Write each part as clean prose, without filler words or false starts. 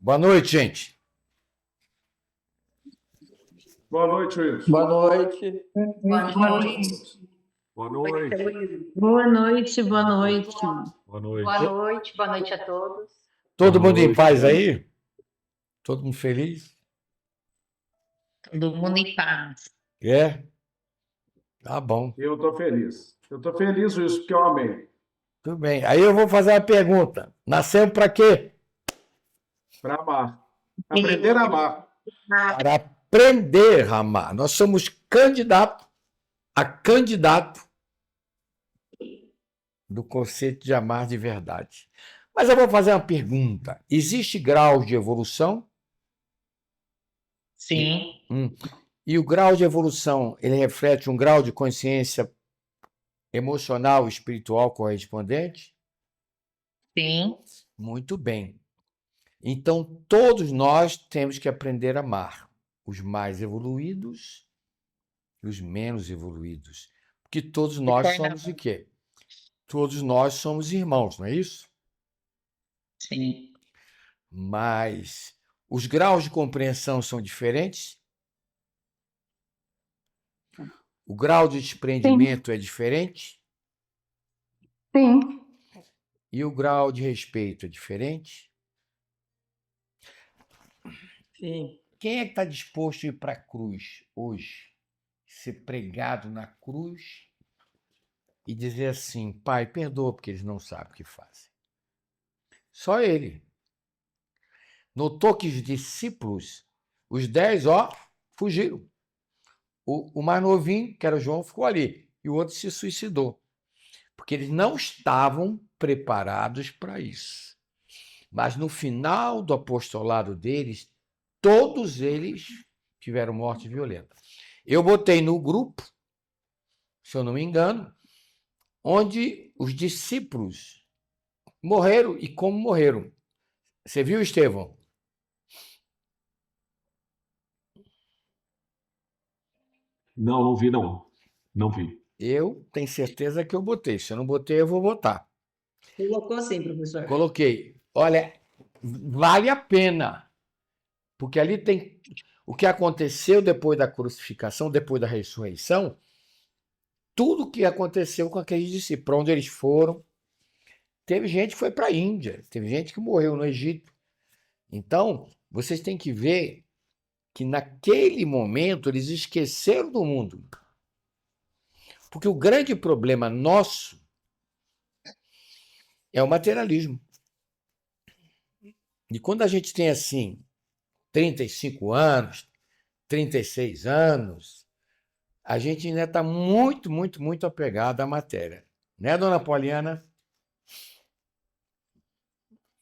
Boa noite, gente. Boa noite, Wilson. Boa noite. Boa noite. Boa noite. Boa noite, boa noite. Boa noite. Boa noite a todos. Todo Boa mundo em noite. paz aí? Todo mundo feliz? Todo mundo em paz. É? Tá bom. Eu estou feliz. Eu estou feliz, Wilson, porque eu amei. Tudo bem. Aí eu vou fazer uma pergunta. Nascemos para quê? Para amar. Aprender a amar. Para aprender a amar. Nós somos candidato do conceito de amar de verdade. Mas eu vou fazer uma pergunta. Existe grau de evolução? Sim, E o grau de evolução, ele reflete um grau de consciência emocional, espiritual correspondente? sim. Muito bem. Então, todos nós temos que aprender a amar. Os mais evoluídos e os menos evoluídos. Porque todos nós somos o quê? Todos nós somos irmãos, não é isso? Sim. Mas os graus de compreensão são diferentes? O grau de desprendimento é diferente? Sim. E o grau de respeito é diferente? Sim. Quem é que está disposto a ir para a cruz hoje? Ser pregado na cruz e dizer assim: Pai, perdoa porque eles não sabem o que fazem. Só ele. Notou que os discípulos, os 10, fugiram. O mais novinho, que era o João, ficou ali. E o outro se suicidou. Porque eles não estavam preparados para isso. Mas no final do apostolado deles, todos eles tiveram morte violenta. Eu botei no grupo, se eu não me engano, onde os discípulos morreram e como morreram. Você viu, Estevão? Não, não vi, não. Não vi. Eu tenho certeza que eu botei. Se eu não botei, eu vou botar. Colocou sim, professor. Coloquei. Olha, vale a pena. Porque ali tem o que aconteceu depois da crucificação, depois da ressurreição, tudo o que aconteceu com aqueles discípulos, para onde eles foram. Teve gente que foi para a Índia, teve gente que morreu no Egito. Então, vocês têm que ver que naquele momento eles esqueceram do mundo. Porque o grande problema nosso é o materialismo. E quando a gente tem assim 35 anos, 36 anos, a gente ainda está muito, muito, muito apegado à matéria. Né, dona Poliana?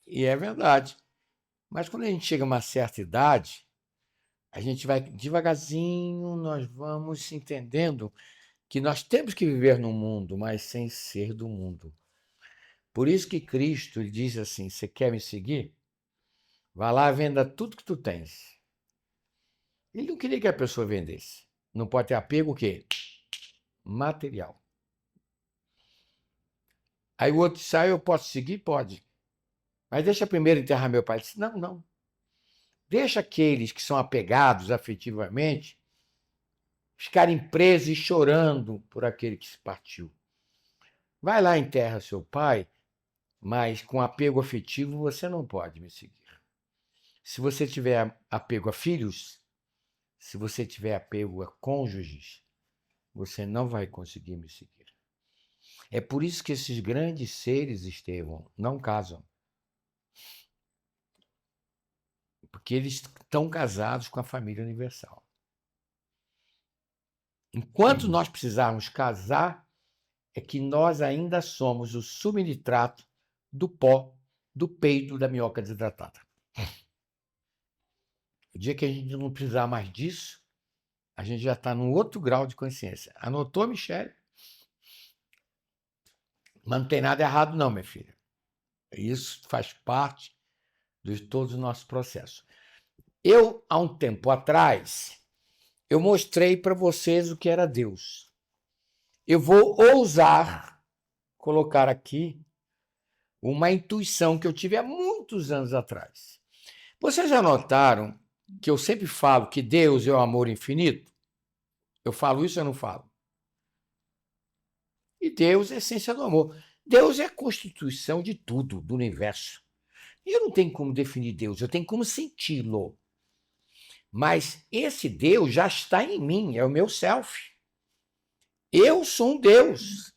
E é verdade. Mas quando a gente chega a uma certa idade, a gente vai devagarzinho, nós vamos entendendo que nós temos que viver no mundo, mas sem ser do mundo. Por isso que Cristo ele diz assim: você quer me seguir? Vá lá, venda tudo que tu tens. Ele não queria que a pessoa vendesse. Não pode ter apego o quê? Material. Aí o outro disse: eu posso seguir? Pode. Mas deixa primeiro enterrar meu pai. Ele disse: não. Deixa aqueles que são apegados afetivamente ficarem presos e chorando por aquele que se partiu. Vai lá, enterra seu pai, mas com apego afetivo você não pode me seguir. Se você tiver apego a filhos, se você tiver apego a cônjuges, você não vai conseguir me seguir. É por isso que esses grandes seres, Estevão, não casam. Porque eles estão casados com a família universal. Enquanto nós precisarmos casar, é que nós ainda somos o subnitrato do pó, do peido da minhoca desidratada. O dia que a gente não precisar mais disso, a gente já está num outro grau de consciência. Anotou, Michele? Mas não tem nada errado não, minha filha. Isso faz parte de todos os nossos processos. Eu, há um tempo atrás, eu mostrei para vocês o que era Deus. Eu vou ousar colocar aqui uma intuição que eu tive há muitos anos atrás. Vocês já notaram que eu sempre falo que Deus é o amor infinito? Eu falo isso ou eu não falo? E Deus é a essência do amor. Deus é a constituição de tudo, do universo. E eu não tenho como definir Deus, eu tenho como senti-lo. Mas esse Deus já está em mim, é o meu self. Eu sou um Deus.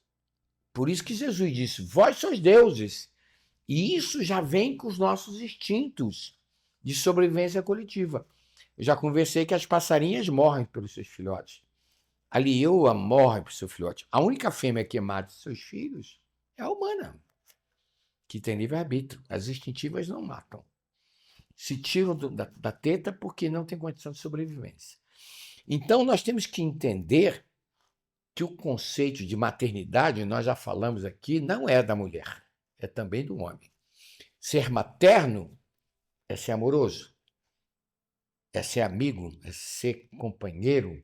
Por isso que Jesus disse: vós sois deuses. E isso já vem com os nossos instintos de sobrevivência coletiva. Eu já conversei que as passarinhas morrem pelos seus filhotes. A leoa morre pelo seu filhote. A única fêmea que mata seus filhos é a humana, que tem livre-arbítrio. As instintivas não matam. Se tiram da teta porque não tem condição de sobrevivência. Então, nós temos que entender que o conceito de maternidade, nós já falamos aqui, não é da mulher, é também do homem. Ser materno é ser amoroso, é ser amigo, é ser companheiro.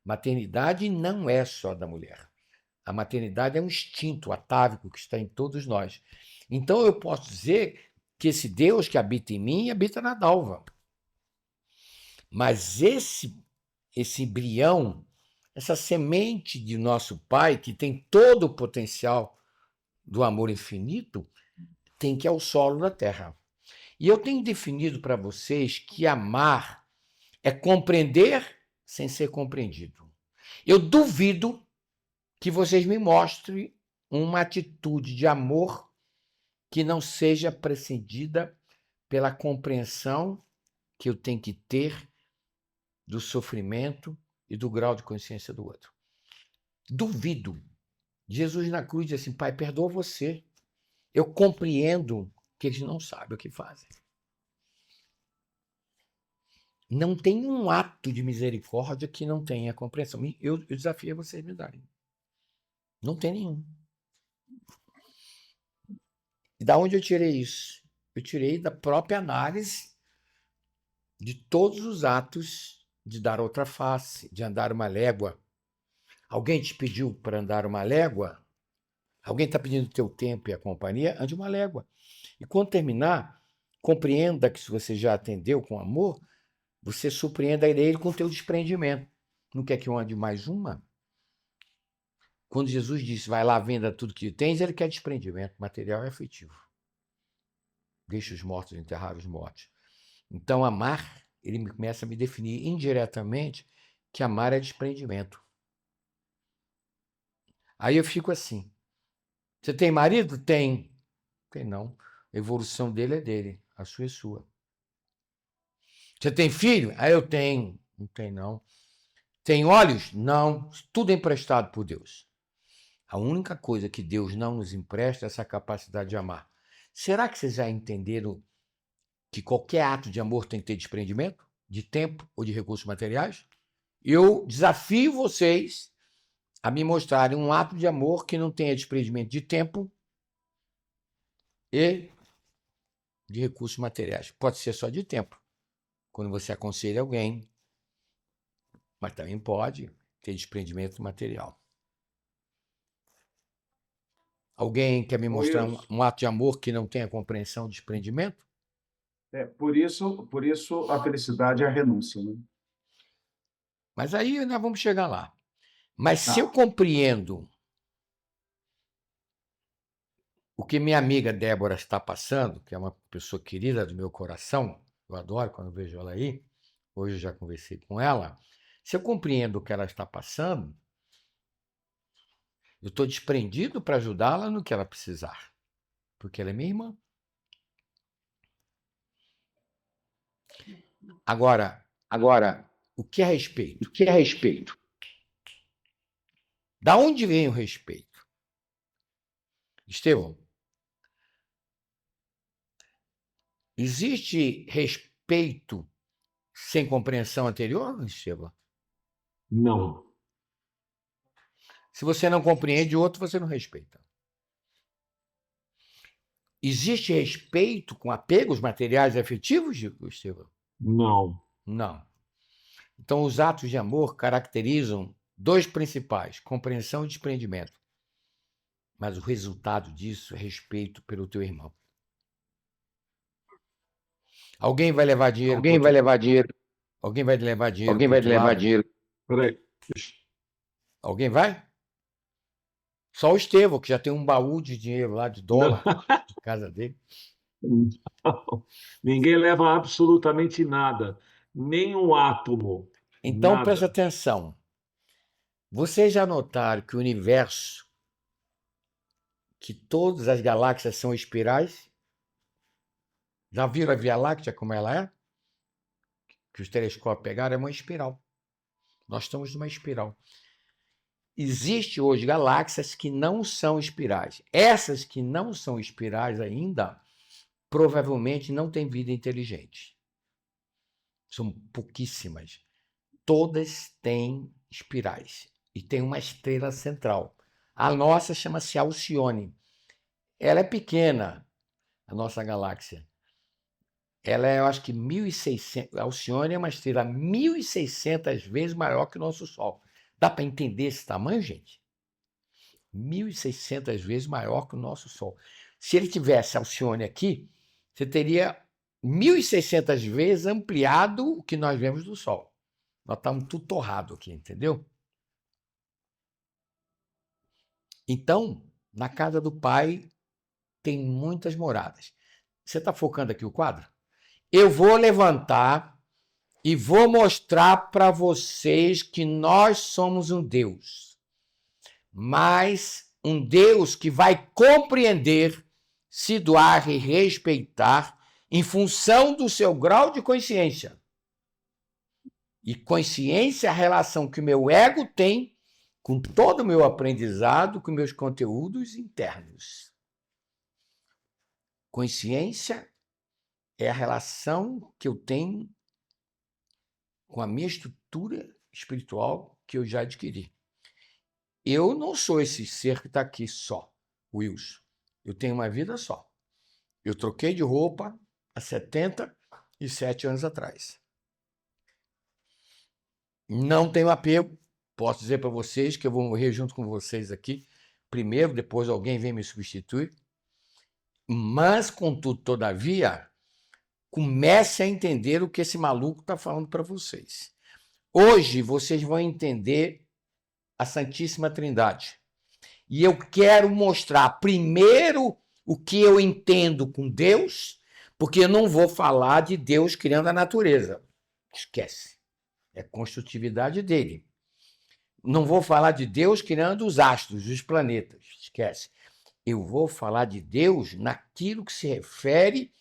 Maternidade não é só da mulher. A maternidade é um instinto atávico que está em todos nós. Então, eu posso dizer que esse Deus que habita em mim habita na Dalva. Mas esse embrião, essa semente de nosso Pai, que tem todo o potencial do amor infinito, tem que ir ao solo da terra. E eu tenho definido para vocês que amar é compreender sem ser compreendido. Eu duvido que vocês me mostrem uma atitude de amor que não seja precedida pela compreensão que eu tenho que ter do sofrimento e do grau de consciência do outro. Duvido. Jesus na cruz diz assim: Pai, perdoa você. Eu compreendo que eles não sabem o que fazem. Não tem um ato de misericórdia que não tenha compreensão. Eu desafio a vocês me darem. Não tem nenhum. E da onde eu tirei isso? Eu tirei da própria análise de todos os atos de dar outra face, de andar uma légua. Alguém te pediu para andar uma légua? Alguém está pedindo o teu tempo e a companhia? Ande uma légua. E quando terminar, compreenda que se você já atendeu com amor, você surpreenda ele com o teu desprendimento. Não quer que eu ande mais uma? Quando Jesus disse, vai lá, venda tudo que tens, ele quer desprendimento, material e afetivo. Deixa os mortos enterrar os mortos. Então, amar, ele começa a me definir indiretamente que amar é desprendimento. Aí eu fico assim, você tem marido? Tem. Tem não. A evolução dele é dele, a sua é sua. Você tem filho? Ah, eu tenho. Não tem não. Tem olhos? Não. Tudo é emprestado por Deus. A única coisa que Deus não nos empresta é essa capacidade de amar. Será que vocês já entenderam que qualquer ato de amor tem que ter desprendimento? De tempo ou de recursos materiais? Eu desafio vocês a me mostrarem um ato de amor que não tenha desprendimento de tempo e de recursos materiais. Pode ser só de tempo, quando você aconselha alguém, mas também pode ter desprendimento material. Alguém quer me mostrar um ato de amor que não tenha compreensão de desprendimento? Por isso a felicidade é a renúncia, né? Mas aí nós vamos chegar lá. Mas se eu compreendo o que minha amiga Débora está passando, que é uma pessoa querida do meu coração, eu adoro quando vejo ela aí, hoje eu já conversei com ela, se eu compreendo o que ela está passando, eu estou desprendido para ajudá-la no que ela precisar, porque ela é minha irmã. Agora, o que é respeito? O que é respeito? Da onde vem o respeito? Estevão, existe respeito sem compreensão anterior, Estevão? Não. Se você não compreende o outro, você não respeita. Existe respeito com apegos materiais e afetivos, Estevão? Não. Não. Então, os atos de amor caracterizam dois principais, compreensão e desprendimento. Mas o resultado disso é respeito pelo teu irmão. Alguém vai levar dinheiro? Alguém vai levar dinheiro? Alguém vai levar dinheiro? Alguém pro vai outro levar lado? dinheiro? Peraí. Alguém vai? Só o Estevão, que já tem um baú de dinheiro lá, de dólar, na casa dele. Não. Ninguém leva absolutamente nada. Nem um átomo. Então, Nada. presta atenção. Vocês já notaram que o universo, que todas as galáxias são espirais? Já viram a Via Láctea como ela é? Que os telescópios pegaram, é uma espiral. Nós estamos numa espiral. Existem hoje galáxias que não são espirais. Essas que não são espirais ainda, provavelmente não têm vida inteligente. São pouquíssimas. Todas têm espirais. E tem uma estrela central. A nossa chama-se Alcione. Ela é pequena, a nossa galáxia. Ela é, eu acho que 1.600... Alcione é uma estrela 1.600 vezes maior que o nosso Sol. Dá para entender esse tamanho, gente? 1.600 vezes maior que o nosso Sol. Se ele tivesse Alcione aqui, você teria 1.600 vezes ampliado o que nós vemos do Sol. Nós estamos tudo torrado aqui, entendeu? Então, na casa do Pai tem muitas moradas. Você está focando aqui o quadro? Eu vou levantar e vou mostrar para vocês que nós somos um Deus. Mas um Deus que vai compreender, se doar e respeitar em função do seu grau de consciência. E consciência é a relação que o meu ego tem com todo o meu aprendizado, com meus conteúdos internos. Consciência é a relação que eu tenho com a minha estrutura espiritual que eu já adquiri. Eu não sou esse ser que está aqui só, Wilson. Eu tenho uma vida só. Eu troquei de roupa há 77 anos atrás. Não tenho apego. Posso dizer para vocês que eu vou morrer junto com vocês aqui. Primeiro, depois alguém vem me substituir. Mas, contudo, todavia, comece a entender o que esse maluco está falando para vocês. Hoje, vocês vão entender a Santíssima Trindade. E eu quero mostrar primeiro o que eu entendo com Deus, porque eu não vou falar de Deus criando a natureza. Esquece. É a construtividade dele. Não vou falar de Deus criando os astros, os planetas. Esquece. Eu vou falar de Deus naquilo que se refere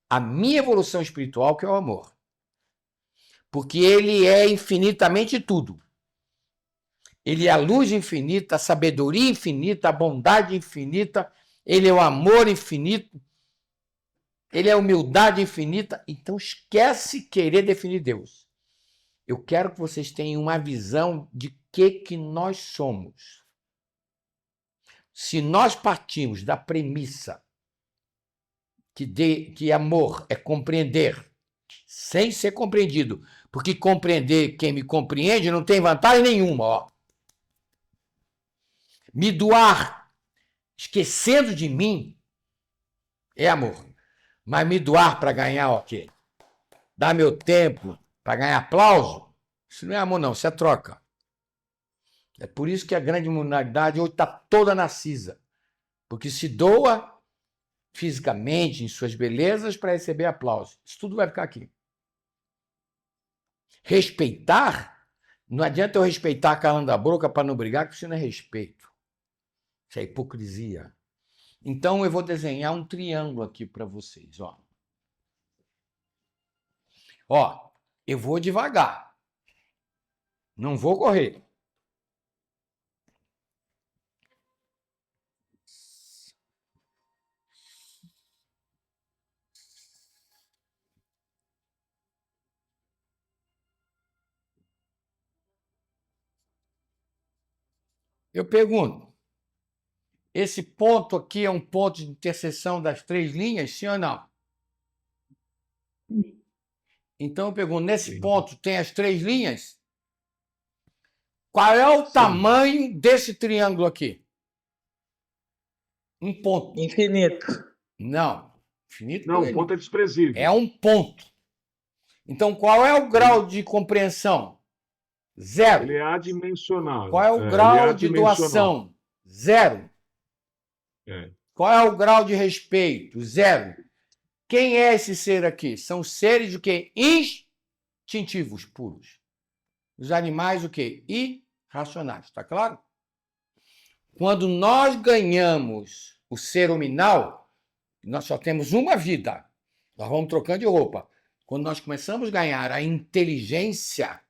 à minha evolução espiritual, que é o amor. Porque ele é infinitamente tudo. Ele é a luz infinita, a sabedoria infinita, a bondade infinita, ele é o amor infinito, ele é a humildade infinita. Então esquece querer definir Deus. Eu quero que vocês tenham uma visão de que nós somos. Se nós partimos da premissa que amor é compreender sem ser compreendido, porque compreender quem me compreende não tem vantagem nenhuma, ó. Me doar, esquecendo de mim, é amor. Mas me doar para ganhar o quê? Dar meu tempo para ganhar aplauso? Isso não é amor, não. Isso é troca. É por isso que a grande humanidade hoje está toda narcisa. Porque se doa fisicamente, em suas belezas, para receber aplauso. Isso tudo vai ficar aqui. Respeitar, não adianta eu respeitar calando a boca para não brigar, que isso não é respeito. Isso é hipocrisia. Então eu vou desenhar um triângulo aqui para vocês, ó. Ó, eu vou devagar. Não vou correr. Eu pergunto, esse ponto aqui é um ponto de interseção das três linhas, sim ou não? Então eu pergunto, nesse ponto tem as três linhas? Qual é o tamanho desse triângulo aqui? Um ponto. Infinito. Não. Infinito Não, por o ponto é desprezível. é um ponto. Então, qual é o grau de compreensão? Zero. Ele é adimensional. Qual é o Ele é grau de adimensional. doação? Zero. É. Qual é o grau de respeito? Zero. Quem é esse ser aqui? São seres o quê? Instintivos puros. Os animais o quê? Irracionais, tá claro? Quando nós ganhamos o ser hominal, nós só temos uma vida. Nós vamos trocando de roupa. Quando nós começamos a ganhar a inteligência,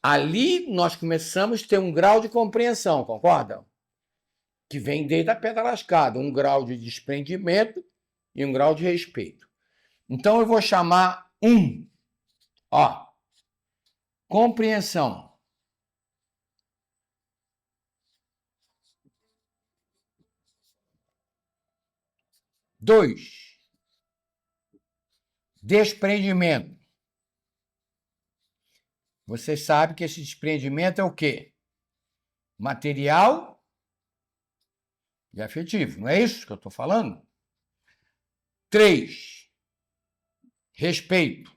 ali nós começamos a ter um grau de compreensão, concordam? Que vem desde a pedra lascada, um grau de desprendimento e um grau de respeito. Então eu vou chamar ó, compreensão. 2, desprendimento. Você sabe que esse desprendimento é o quê? Material e afetivo. Não é isso que eu estou falando? 3, respeito.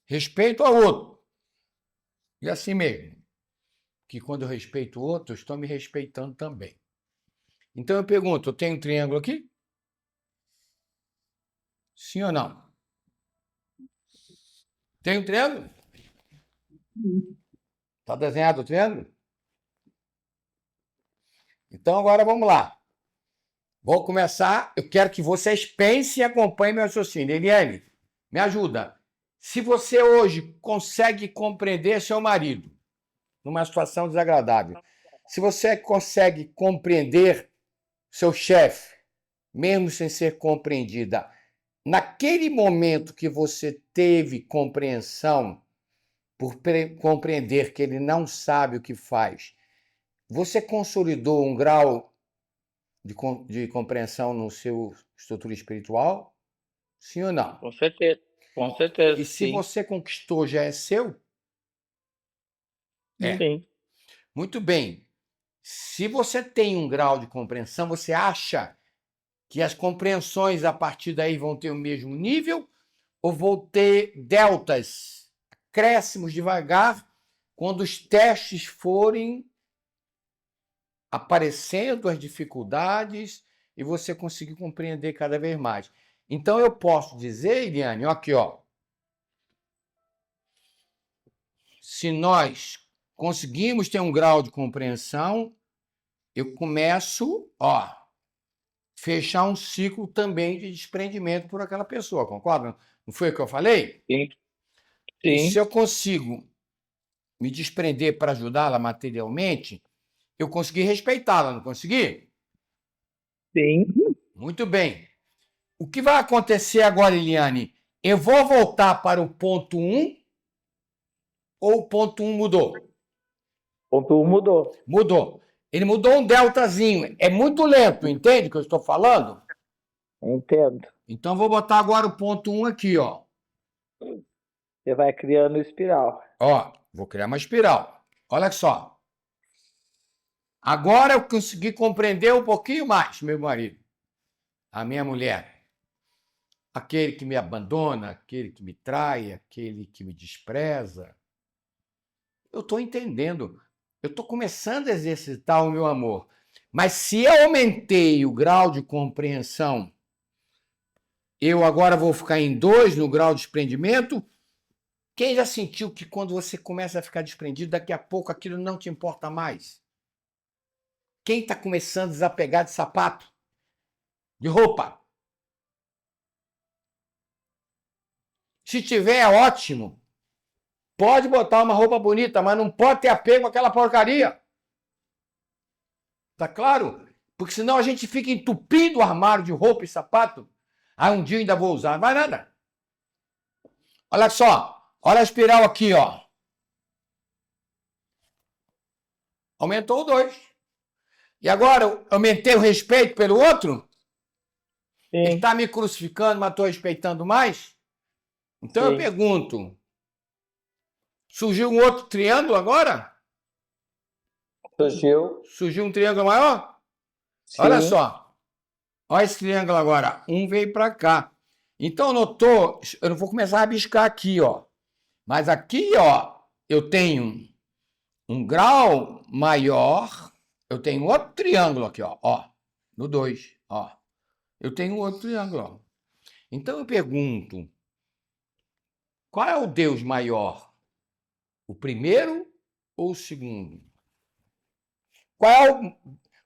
Respeito ao outro. E assim mesmo. Que quando eu respeito o outro, eu estou me respeitando também. Então eu pergunto, eu tenho um triângulo aqui? Sim ou não? Tem um triângulo? Está desenhado o triângulo? Então agora vamos lá. Vou começar. Eu quero que vocês pensem e acompanhem meu raciocínio. Eliane, me ajuda. Se você hoje consegue compreender seu marido numa situação desagradável, se você consegue compreender seu chefe, mesmo sem ser compreendida, naquele momento que você teve compreensão, por compreender que ele não sabe o que faz, você consolidou um grau de compreensão no seu estrutura espiritual? Sim ou não? Com certeza. Com certeza. E se sim. você conquistou, já é seu? É. Sim. Muito bem. Se você tem um grau de compreensão, você acha que as compreensões a partir daí vão ter o mesmo nível ou vão ter deltas, acréscimos devagar, quando os testes forem aparecendo as dificuldades e você conseguir compreender cada vez mais. Então eu posso dizer, Eliane, aqui, ó, se nós conseguimos ter um grau de compreensão, eu começo, fechar um ciclo também de desprendimento por aquela pessoa, concorda? Não foi o que eu falei? Sim. E Sim. se eu consigo me desprender para ajudá-la materialmente, eu consegui respeitá-la, não consegui? Sim. Muito bem. O que vai acontecer agora, Eliane? Eu vou voltar para o ponto 1 ou o ponto 1 mudou? Ponto 1 mudou. Mudou. Ele mudou um deltazinho. É muito lento, entende o que eu estou falando? Entendo. Então, vou botar agora o ponto 1 aqui, ó. Você vai criando espiral. Ó, vou criar uma espiral. Olha só. Agora eu consegui compreender um pouquinho mais meu marido, a minha mulher. Aquele que me abandona, aquele que me trai, aquele que me despreza. Eu estou entendendo. Eu estou começando a exercitar o meu amor. Mas se eu aumentei o grau de compreensão, eu agora vou ficar em 2 no grau de desprendimento. Quem já sentiu que quando você começa a ficar desprendido, daqui a pouco aquilo não te importa mais? Quem está começando a desapegar de sapato, de roupa? Se tiver, é ótimo. Pode botar uma roupa bonita, mas não pode ter apego àquela porcaria. Tá claro? Porque senão a gente fica entupindo o armário de roupa e sapato. Ah, um dia eu ainda vou usar. Não vai nada. Olha só. Olha a espiral aqui, ó. Aumentou o 2. E agora eu aumentei o respeito pelo outro? Ele Sim. está me crucificando, mas estou respeitando mais? Então eu Sim. pergunto, surgiu um outro triângulo agora? Surgiu. Surgiu um triângulo maior? Olha Sim. só. Olha esse triângulo agora. Um veio para cá. Então, notou? Eu não vou começar a rabiscar aqui, ó. Mas aqui, ó, eu tenho um grau maior. Eu tenho outro triângulo aqui, ó. No 2, ó. Eu tenho outro triângulo, ó. Então, eu pergunto, qual é o Deus maior? O primeiro ou o segundo? Qual é o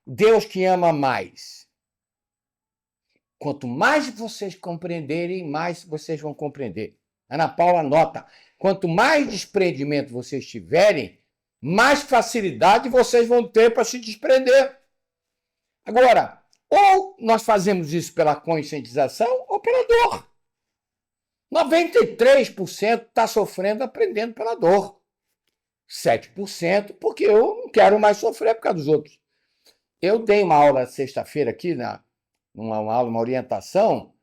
Deus que ama mais? Quanto mais vocês compreenderem, mais vocês vão compreender. Ana Paula anota, quanto mais desprendimento vocês tiverem, mais facilidade vocês vão ter para se desprender. Agora, ou nós fazemos isso pela conscientização ou pela dor. 93% está sofrendo aprendendo pela dor. 7% porque eu não quero mais sofrer por causa dos outros. Eu dei uma aula sexta-feira aqui, uma orientação.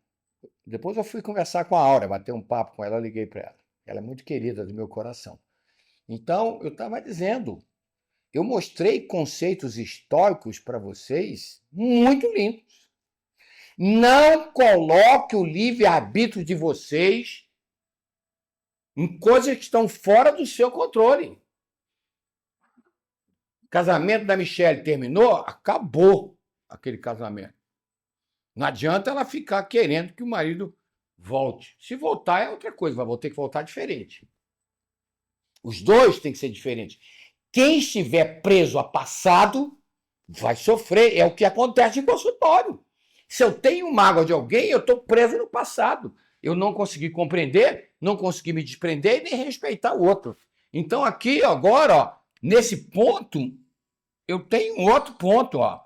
Depois eu fui conversar com a Aura, bater um papo com ela, liguei para ela. Ela é muito querida do meu coração. Então, eu estava dizendo, eu mostrei conceitos históricos para vocês muito lindos. Não coloque o livre-arbítrio de vocês em coisas que estão fora do seu controle. O casamento da Michelle terminou, acabou aquele casamento. Não adianta ela ficar querendo que o marido volte. Se voltar é outra coisa, vou ter que voltar diferente. Os dois têm que ser diferentes. Quem estiver preso a passado vai sofrer. É o que acontece em consultório. Se eu tenho mágoa de alguém, eu estou preso no passado. Eu não consegui compreender, não consegui me desprender e nem respeitar o outro. Então aqui, agora, ó, nesse ponto, eu tenho um outro ponto. Ó.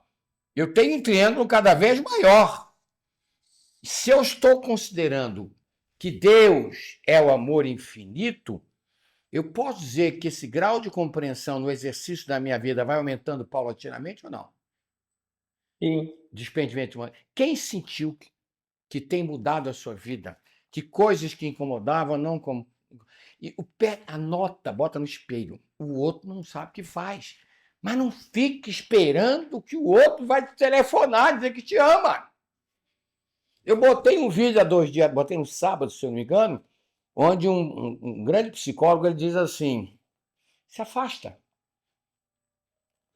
Eu tenho um triângulo cada vez maior. Se eu estou considerando que Deus é o amor infinito, eu posso dizer que esse grau de compreensão no exercício da minha vida vai aumentando paulatinamente ou não? Sim. Desprendimento. Quem sentiu que tem mudado a sua vida? Que coisas que incomodavam não... E o pé, anota, bota no espelho. O outro não sabe o que faz. Mas não fique esperando que o outro vai te telefonar, dizer que te ama. Eu botei um vídeo há 2 dias, botei no sábado, se eu não me engano, onde um grande psicólogo ele diz assim, se afasta.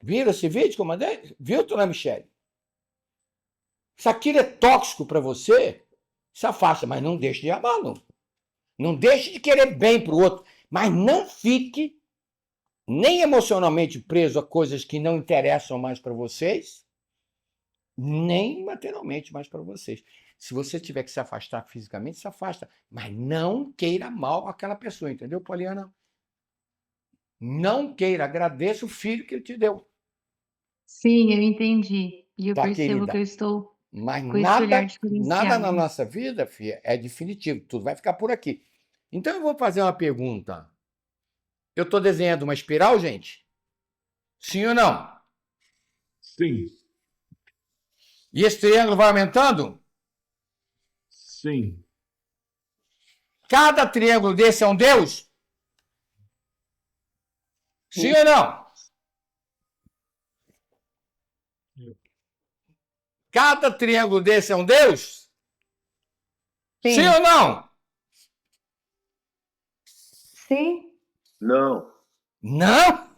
Viram esse vídeo que eu mandei? Viu, dona Michele? Se aquilo é tóxico para você, se afasta, mas não deixe de amá-lo. Não deixe de querer bem para o outro, mas não fique nem emocionalmente preso a coisas que não interessam mais para vocês, nem materialmente mais para vocês. Se você tiver que se afastar fisicamente, se afasta, mas não queira mal aquela pessoa, entendeu, Poliana? Não queira, agradeça o filho que ele te deu. Sim, eu entendi. E eu Tá, percebo querida? que eu estou Mas com esse olhar nada diferenciado. na nossa vida, filha, é definitivo. Tudo vai ficar por aqui. Então eu vou fazer uma pergunta. Eu estou desenhando uma espiral, gente? Sim ou não? Sim. E esse triângulo vai aumentando? Sim. Cada triângulo desse é um Deus? Sim ou não? Cada triângulo desse é um Deus? Sim. Sim ou não? Sim, Não. Não?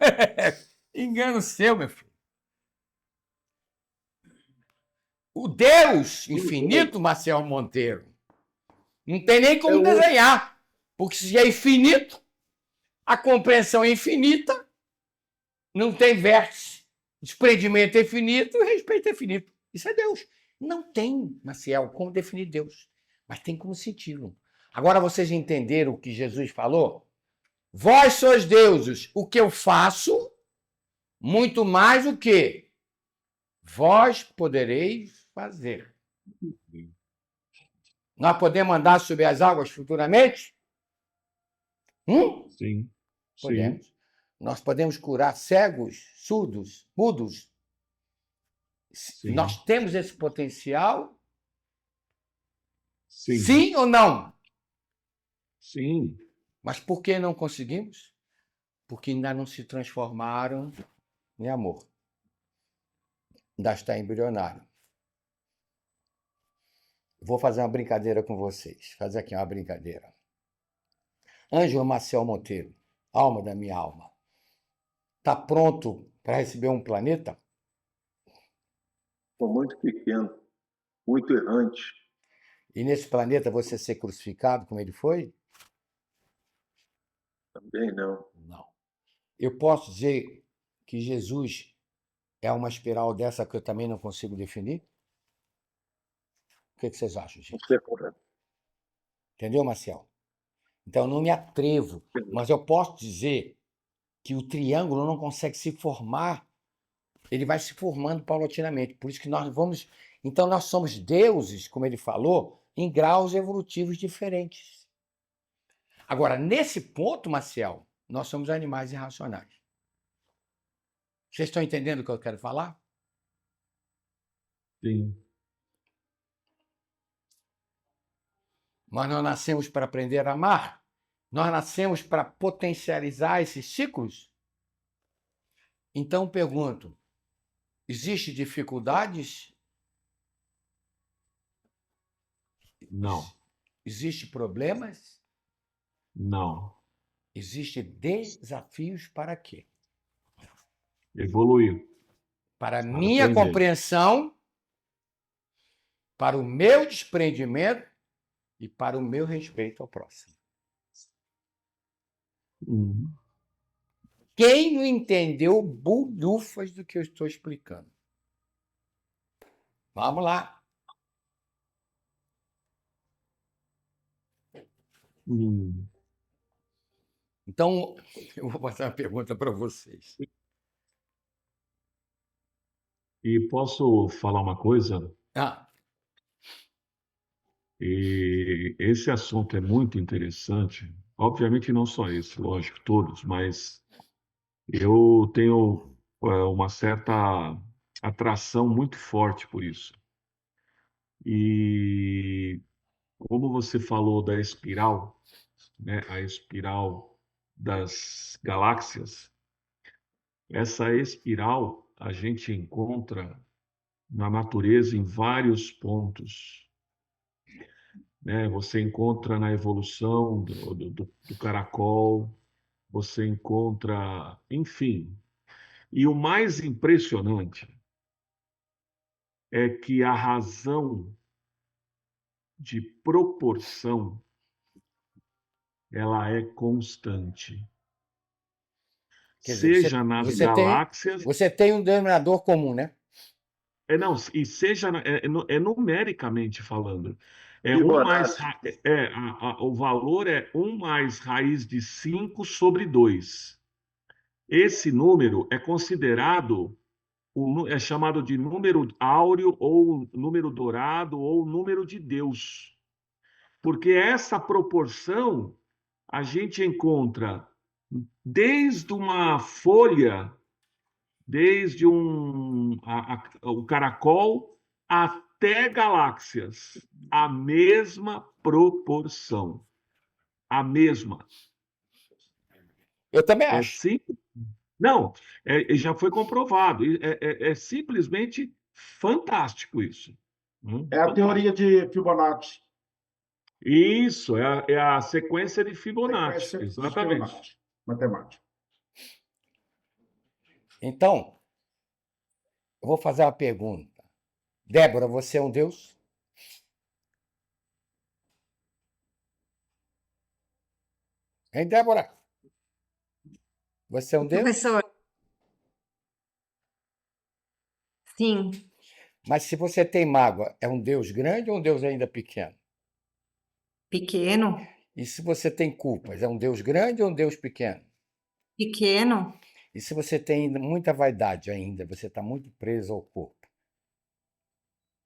Engano seu, meu filho. O Deus infinito, Marcel Monteiro, não tem nem como desenhar. Porque se é infinito, a compreensão é infinita, não tem vértice. Desprendimento é infinito e respeito é infinito. Isso é Deus. Não tem, Maciel, como definir Deus, mas tem como senti-lo. Agora vocês entenderam o que Jesus falou? Vós sois deuses, o que eu faço, muito mais o que vós podereis fazer. Nós podemos andar sobre as águas futuramente? Sim. Podemos. Nós podemos curar cegos, surdos, mudos. Sim. Nós temos esse potencial? Sim. Sim ou não? Sim. Mas por que não conseguimos? Porque ainda não se transformaram em amor. ainda está embrionário. Vou fazer uma brincadeira com vocês. Fazer aqui uma brincadeira. Ângelo Maciel Monteiro, alma da minha alma, está pronto para receber um planeta? Sou muito pequeno, muito errante. E nesse planeta você ser crucificado como ele foi? Também não. Não. Eu posso dizer que Jesus é uma espiral dessa que eu também não consigo definir? O que vocês acham, gente? Você é correto. Entendeu, Marcel? Então, eu não me atrevo, mas eu posso dizer que o triângulo não consegue se formar, ele vai se formando paulatinamente. Por isso que nós vamos. Então, nós somos deuses, como ele falou, em graus evolutivos diferentes. Agora, nesse ponto, Marcel, nós somos animais irracionais. Vocês estão entendendo o que eu quero falar? Sim. Nós não nascemos para aprender a amar? Nós nascemos para potencializar esses ciclos? Então, pergunto, existem dificuldades? Não. Existem problemas? Não. Existem desafios para quê? Evoluir. Para a minha aprender. compreensão, para o meu desprendimento e para o meu respeito ao próximo. Uhum. Quem não entendeu bulhufas do que eu estou explicando? Vamos lá. Então, eu vou fazer uma pergunta para vocês. E posso falar uma coisa? Ah, E esse assunto é muito interessante. Obviamente não só esse, lógico, todos, mas eu tenho uma certa atração muito forte por isso. E como você falou da espiral, né, a espiral das galáxias, essa espiral a gente encontra na natureza em vários pontos, né? Você encontra na evolução do caracol, você encontra, enfim. E o mais impressionante é que a razão de proporção ela é constante. quer dizer, Seja nas galáxias, você tem um denominador comum, né? não, e seja numericamente falando, é Fibonacci. o valor é 1 mais raiz de 5 sobre 2. Esse número é considerado, é chamado de número áureo, ou número dourado, ou número de Deus. Porque essa proporção a gente encontra desde uma folha, desde o caracol até galáxias, a mesma proporção. A mesma. Eu também É acho. simples. Não, já foi comprovado. É simplesmente fantástico isso. É a teoria de Fibonacci. Isso, é a sequência de Fibonacci. Sequência de Exatamente. Fibonacci. Matemática. Então, eu vou fazer uma pergunta. Débora, você é um deus? Hein, Débora? Você é um deus? Professor. Sim, Mas se você tem mágoa, é um deus grande ou um deus ainda pequeno? pequeno, E se você tem culpas, é um deus grande ou um deus pequeno? pequeno, E se você tem muita vaidade ainda, você está muito preso ao corpo?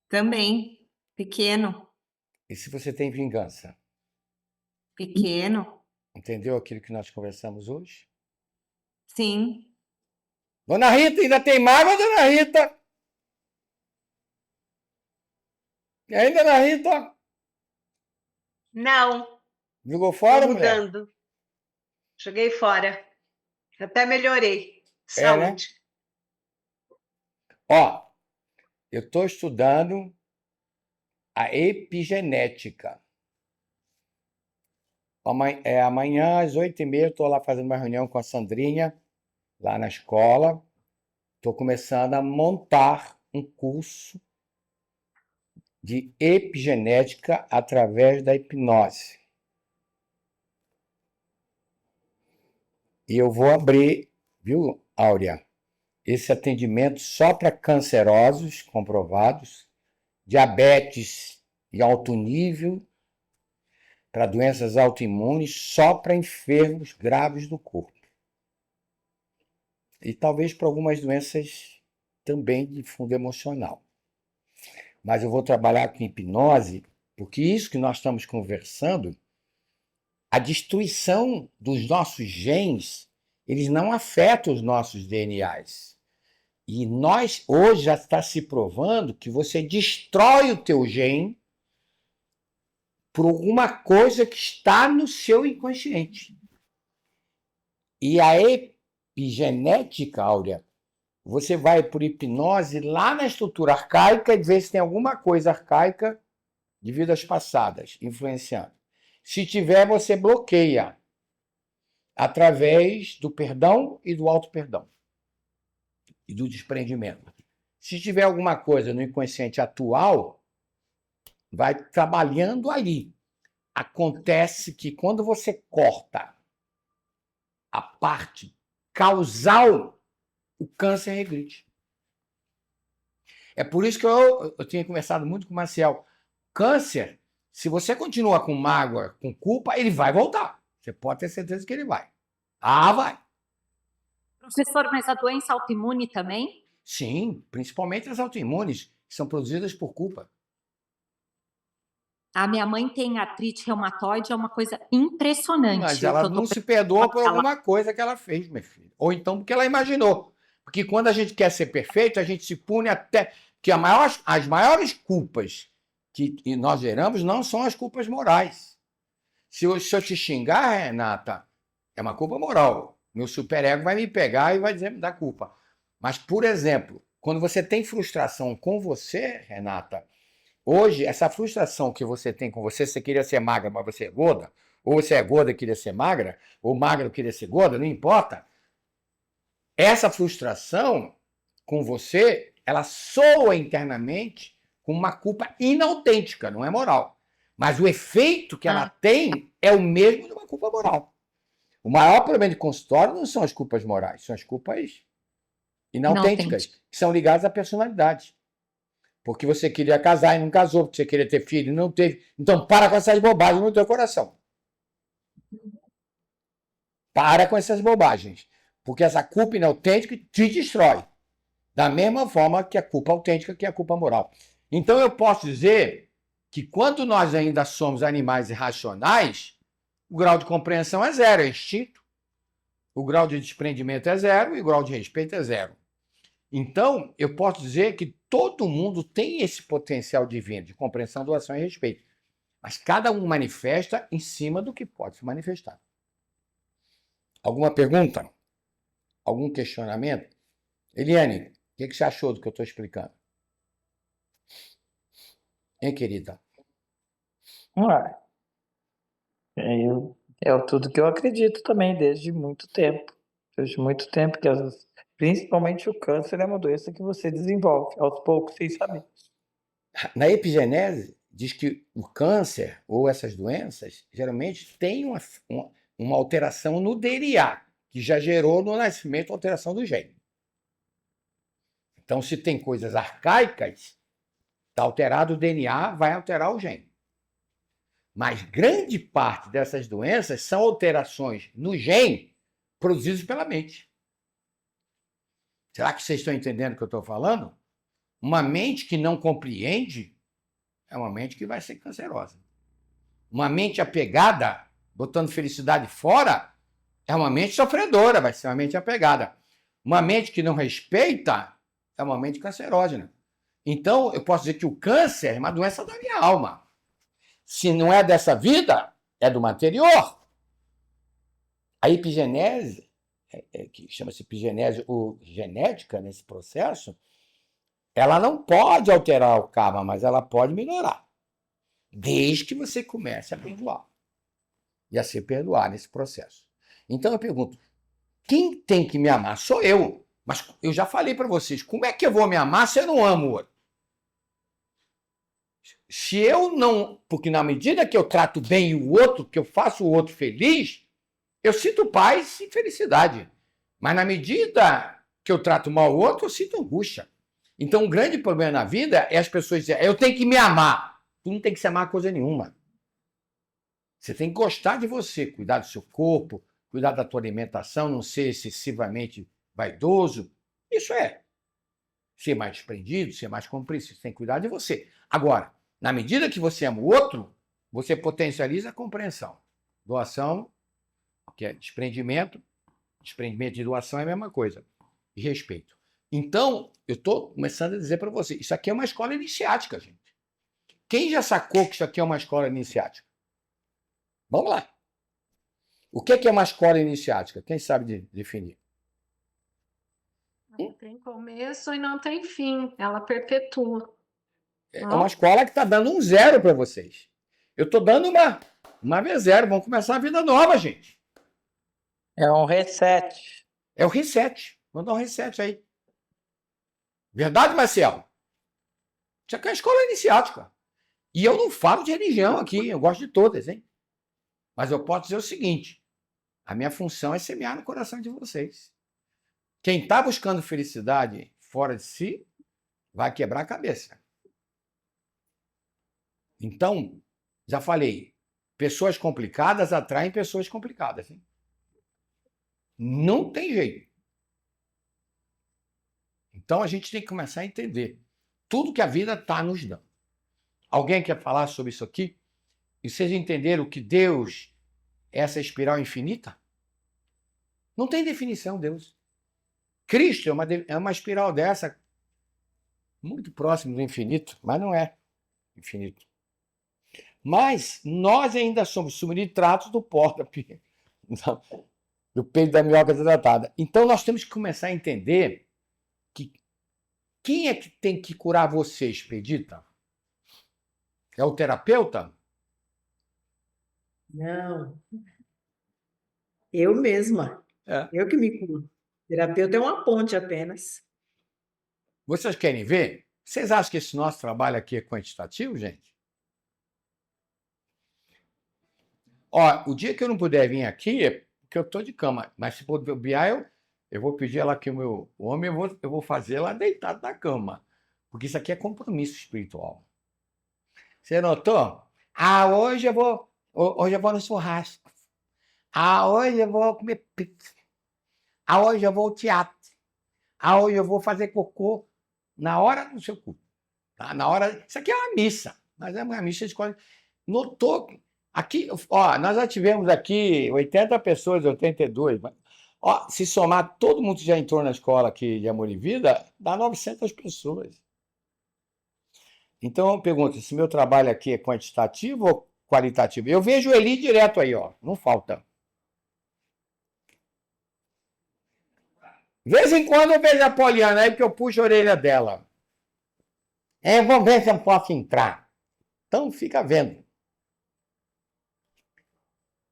também, pequeno, E se você tem vingança? pequeno, Entendeu aquilo que nós conversamos hoje? sim, Dona Rita, ainda tem mágoa, Dona Rita? E aí, Dona Rita? Não, Jogou tô fora, mulher? mudando. Joguei fora. Até melhorei. É, né? Saúde. Ó, Eu estou estudando a epigenética. Amanhã, às 8h30, eu estou lá fazendo uma reunião com a Sandrinha, lá na escola. Estou começando a montar um curso de epigenética através da hipnose. E eu vou abrir, viu, Áurea, esse atendimento só para cancerosos comprovados, diabetes de alto nível, para doenças autoimunes, só para enfermos graves do corpo. E talvez para algumas doenças também de fundo emocional. Mas eu vou trabalhar com hipnose, porque isso que nós estamos conversando, a destruição dos nossos genes, eles não afetam os nossos DNAs. E nós, hoje, já está se provando que você destrói o teu gene por alguma coisa que está no seu inconsciente. E a epigenética, Áurea, você vai por hipnose lá na estrutura arcaica e vê se tem alguma coisa arcaica de vidas passadas influenciando. Se tiver, você bloqueia através do perdão e do auto-perdão e do desprendimento. Se tiver alguma coisa no inconsciente atual, vai trabalhando ali. Acontece que quando você corta a parte causal, o câncer regride. É por isso que eu tinha conversado muito com o Marcel. Câncer, se você continua com mágoa, com culpa, ele vai voltar. Você pode ter certeza que ele vai. Ah, vai. Professor, mas a doença autoimune também? Sim, principalmente as autoimunes, que são produzidas por culpa. A minha mãe tem artrite reumatoide, é uma coisa impressionante. Mas ela não se perdoa por alguma coisa que ela fez, meu filho. Ou então porque ela imaginou. Porque quando a gente quer ser perfeito, a gente se pune até... Que as maiores culpas que nós geramos não são as culpas morais. Se eu te xingar, Renata, é uma culpa moral. Meu superego vai me pegar e vai dizer me dá culpa. Mas, por exemplo, quando você tem frustração com você, Renata, hoje, essa frustração que você tem com você queria ser magra, mas você é gorda, ou você é gorda e queria ser magra, ou magra e queria ser gorda, não importa. Essa frustração com você, ela soa internamente com uma culpa inautêntica, não é moral. Mas o efeito que ela tem é o mesmo de uma culpa moral. O maior problema de consultório não são as culpas morais, são as culpas inautênticas, que são ligadas à personalidade. Porque você queria casar e não casou, porque você queria ter filho e não teve. Então, para com essas bobagens no teu coração. Para com essas bobagens. Porque essa culpa inautêntica te destrói. Da mesma forma que a culpa autêntica, que é a culpa moral. Então, eu posso dizer que quando nós ainda somos animais irracionais, o grau de compreensão é zero, é instinto. O grau de desprendimento é zero e o grau de respeito é zero. Então, eu posso dizer que todo mundo tem esse potencial divino de compreensão, doação e respeito. Mas cada um manifesta em cima do que pode se manifestar. Alguma pergunta? Algum questionamento? Eliane, o que você achou do que eu estou explicando? Hein, querida? É tudo que eu acredito também, desde muito tempo. Desde muito tempo, que principalmente o câncer é uma doença que você desenvolve aos poucos, sem saber. Na epigenese, diz que o câncer ou essas doenças geralmente têm uma alteração no DNA, que já gerou no nascimento a alteração do gene. Então, se tem coisas arcaicas, está alterado o DNA, vai alterar o gene. Mas grande parte dessas doenças são alterações no gene produzidas pela mente. Será que vocês estão entendendo o que eu estou falando? Uma mente que não compreende é uma mente que vai ser cancerosa. Uma mente apegada, botando felicidade fora, é uma mente sofredora, vai ser uma mente apegada. Uma mente que não respeita é uma mente cancerógena. Então, eu posso dizer que o câncer é uma doença da minha alma. Se não é dessa vida, é de uma anterior. A epigenese, que chama-se epigenese ou genética nesse processo, Ela não pode alterar o karma, mas ela pode melhorar. Desde que você comece a perdoar. E a se perdoar nesse processo. Então eu pergunto, quem tem que me amar? Sou eu. Mas eu já falei para vocês, como é que eu vou me amar se eu não amo o outro? Se eu não... Porque na medida que eu trato bem o outro, que eu faço o outro feliz, eu sinto paz e felicidade. Mas na medida que eu trato mal o outro, eu sinto angústia. Então, o grande problema na vida é as pessoas dizerem, eu tenho que me amar. Tu não tem que se amar coisa nenhuma. Você tem que gostar de você, cuidar do seu corpo, cuidar da tua alimentação, não ser excessivamente vaidoso. Isso é ser mais desprendido, ser mais compreensível. Você tem que cuidar de você. Agora, na medida que você ama o outro, você potencializa a compreensão. Doação, que é desprendimento de doação é a mesma coisa. E respeito. Então, eu estou começando a dizer para você, isso aqui é uma escola iniciática, gente. Quem já sacou que isso aqui é uma escola iniciática? Vamos lá. O que é uma escola iniciática? Quem sabe definir? Não tem começo e não tem fim. Ela perpetua. É uma escola que está dando um 0 para vocês. Eu estou dando uma V0. Vamos começar a vida nova, gente. É um reset. É o reset. Vamos dar um reset aí. Verdade, Marcelo? Isso aqui é uma escola iniciática. E eu não falo de religião aqui. Eu gosto de todas, hein? Mas eu posso dizer o seguinte. A minha função é semear no coração de vocês. Quem está buscando felicidade fora de si, vai quebrar a cabeça. Então, já falei, pessoas complicadas atraem pessoas complicadas. Hein? Não tem jeito. Então, a gente tem que começar a entender tudo que a vida está nos dando. Alguém quer falar sobre isso aqui? E vocês entenderam que Deus é essa espiral infinita? Não tem definição, Deus. Cristo é uma espiral dessa, muito próximo do infinito, mas não é infinito. Mas nós ainda somos subnitratos do pó, do peito da minhoca desatada. Então nós temos que começar a entender que quem é que tem que curar você, Expedita? É o terapeuta? Não. Eu mesma. É. Eu que me curo. Terapeuta é uma ponte apenas. Vocês querem ver? Vocês acham que esse nosso trabalho aqui é quantitativo, gente? Ó, o dia que eu não puder vir aqui é porque eu estou de cama. Mas se bobear, eu vou pedir ela que o meu homem, eu vou fazer ela deitado na cama. Porque isso aqui é compromisso espiritual. Você notou? Ah, hoje eu vou no churrasco. Ah, hoje eu vou comer pizza. Ah, hoje eu vou ao teatro. Ah, hoje eu vou fazer cocô na hora do seu culto. Tá? Na hora... Isso aqui é uma missa. Mas é uma missa de escola. Notou? Aqui, ó, nós já tivemos aqui 80 pessoas, 82. Mas, ó, se somar todo mundo que já entrou na escola aqui de Amor e Vida, dá 900 pessoas. Então eu pergunto, se meu trabalho aqui é quantitativo ou qualitativo? Eu vejo o Eli direto aí, ó. Não falta. De vez em quando eu vejo a Poliana aí, porque eu puxo a orelha dela. Vou ver se eu posso entrar. Então fica vendo.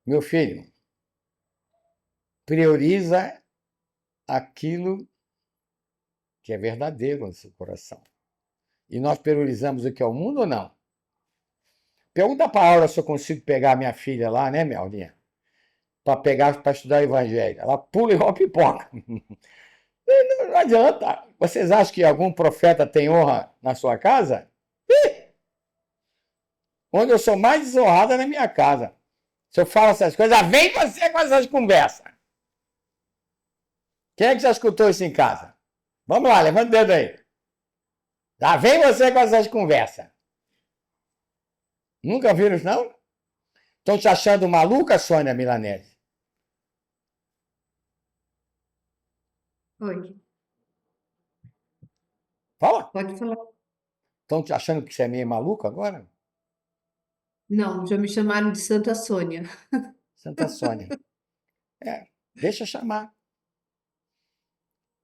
Meu filho, prioriza aquilo que é verdadeiro no seu coração. E nós priorizamos o que é o mundo ou não? Pergunta para a Aura se eu consigo pegar a minha filha lá, né, minha Aurinha? Para estudar o Evangelho. Ela pula igual pipoca. Não adianta. Vocês acham que algum profeta tem honra na sua casa? Onde eu sou mais desonrada na minha casa. Se eu falo essas coisas, vem você com essas conversas. Quem é que já escutou isso em casa? Vamos lá, levanta o dedo aí. Já vem você com essas conversas. Nunca viram isso, não? Estão te achando maluca, Sônia Milanese? Oi. Fala. Pode falar. Estão te achando que você é meio maluca agora? Não, já me chamaram de Santa Sônia. Santa Sônia. Deixa chamar.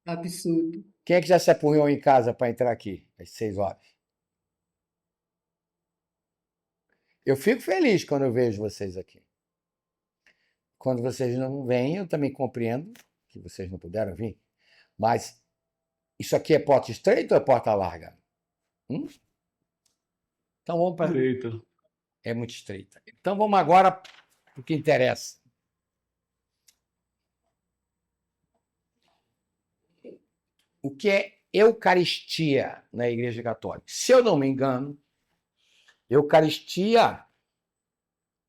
Absurdo. Quem é que já se apurrou em casa para entrar aqui às 6 horas? Eu fico feliz quando eu vejo vocês aqui. Quando vocês não vêm, eu também compreendo que vocês não puderam vir. Mas isso aqui é porta estreita ou é porta larga? Então vamos para... Direita. É muito estreita. Então vamos agora para o que interessa. O que é Eucaristia na Igreja Católica? Se eu não me engano, Eucaristia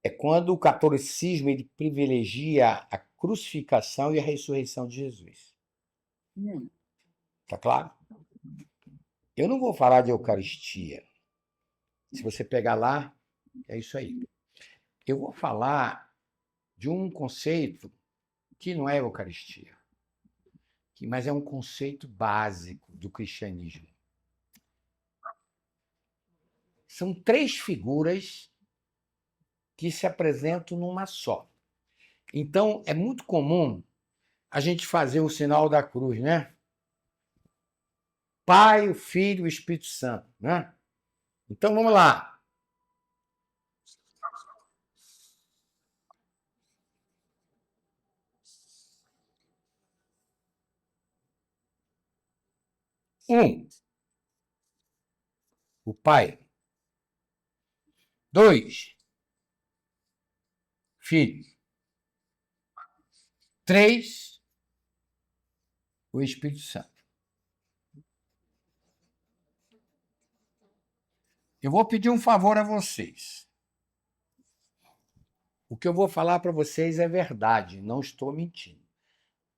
é quando o catolicismo ele privilegia a crucificação e a ressurreição de Jesus. Tá claro? Eu não vou falar de Eucaristia. Se você pegar lá, é isso aí. Eu vou falar de um conceito que não é Eucaristia, mas é um conceito básico do cristianismo. São 3 figuras que se apresentam numa só. Então, é muito comum a gente fazer o sinal da cruz, né? Pai, o Filho e o Espírito Santo, né? Então, vamos lá. O Pai. 2, Filho. 3, o Espírito Santo. Eu vou pedir um favor a vocês. O que eu vou falar para vocês é verdade, não estou mentindo.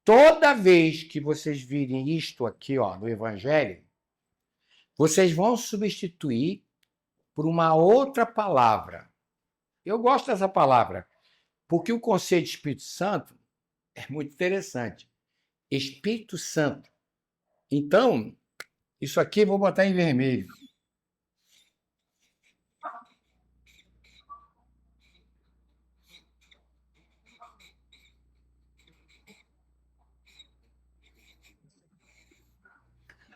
Toda vez que vocês virem isto aqui, ó, no Evangelho, vocês vão substituir por uma outra palavra. Eu gosto dessa palavra, porque o conceito de Espírito Santo é muito interessante. Espírito Santo. Então, isso aqui eu vou botar em vermelho.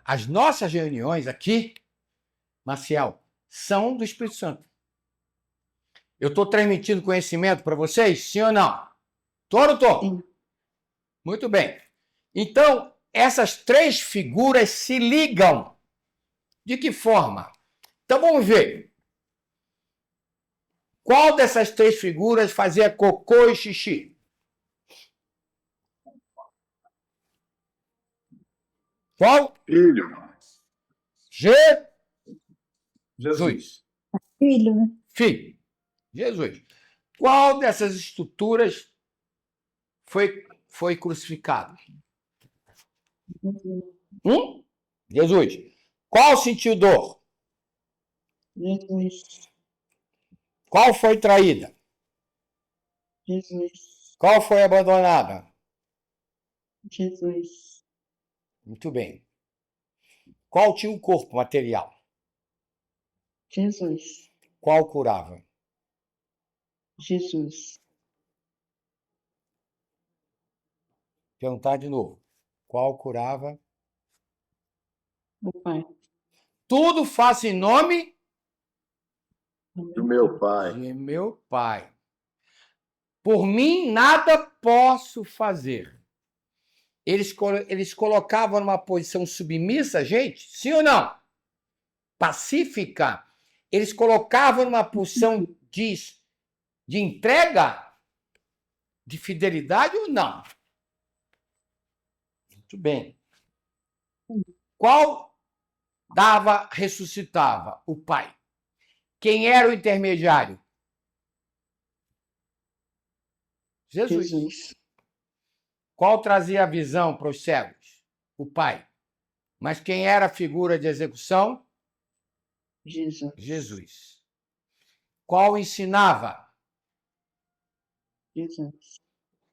As nossas reuniões aqui, Maciel, são do Espírito Santo. Eu estou transmitindo conhecimento para vocês? Sim ou não? Tô ou não tô? Sim. Muito bem. Então, essas 3 figuras se ligam. De que forma? Então, vamos ver. Qual dessas 3 figuras fazia cocô e xixi? Qual? Filho. Jesus. Filho, né? Filho. Jesus. Qual dessas estruturas foi crucificado? Jesus. Qual sentiu dor? Jesus. Qual foi traída? Jesus. Qual foi abandonada? Jesus. Muito bem. Qual tinha o corpo material? Jesus. Qual curava? Jesus. Perguntar de novo. Qual curava? O Pai. Tudo faço em nome Do meu Pai. de meu Pai. Por mim, nada posso fazer. Eles colocavam numa posição submissa, gente? Sim ou não? Pacífica. Eles colocavam numa posição de entrega, de fidelidade ou não? Muito bem. Qual ressuscitava? O Pai. Quem era o intermediário? Jesus. Qual trazia a visão para os cegos? O Pai. Mas quem era a figura de execução? Jesus. Qual ensinava? Jesus.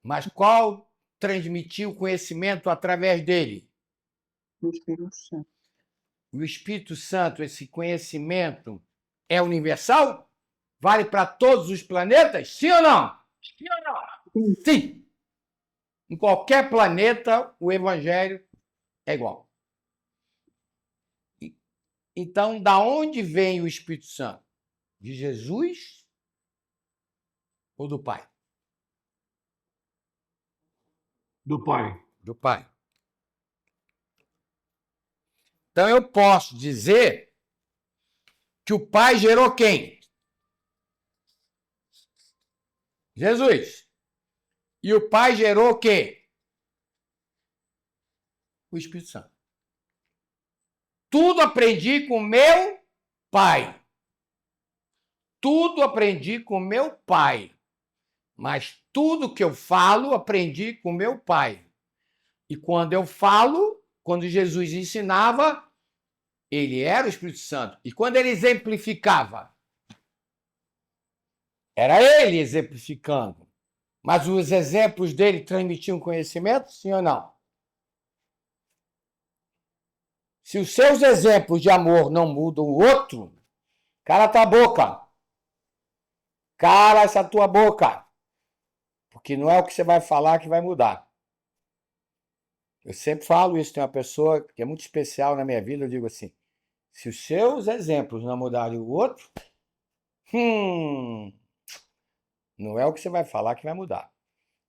Mas qual transmitiu conhecimento através dele? O Espírito Santo. O Espírito Santo, esse conhecimento é universal? Vale para todos os planetas? Sim ou não? Sim ou não? Sim. Em qualquer planeta, o Evangelho é igual. Então, da onde vem o Espírito Santo? De Jesus ou do Pai? Do Pai. Do Pai. Então, eu posso dizer que o Pai gerou quem? Jesus. E o Pai gerou o quê? O Espírito Santo. Tudo aprendi com meu pai. Tudo aprendi com meu pai. Mas tudo que eu falo, aprendi com meu pai. E quando eu falo, quando Jesus ensinava, ele era o Espírito Santo. E quando ele exemplificava, era ele exemplificando. Mas os exemplos dele transmitiam conhecimento, sim ou não? Se os seus exemplos de amor não mudam o outro, cala tua boca. Cala essa tua boca. Porque não é o que você vai falar que vai mudar. Eu sempre falo isso, tem uma pessoa que é muito especial na minha vida, eu digo assim, se os seus exemplos não mudarem o outro, não é o que você vai falar que vai mudar.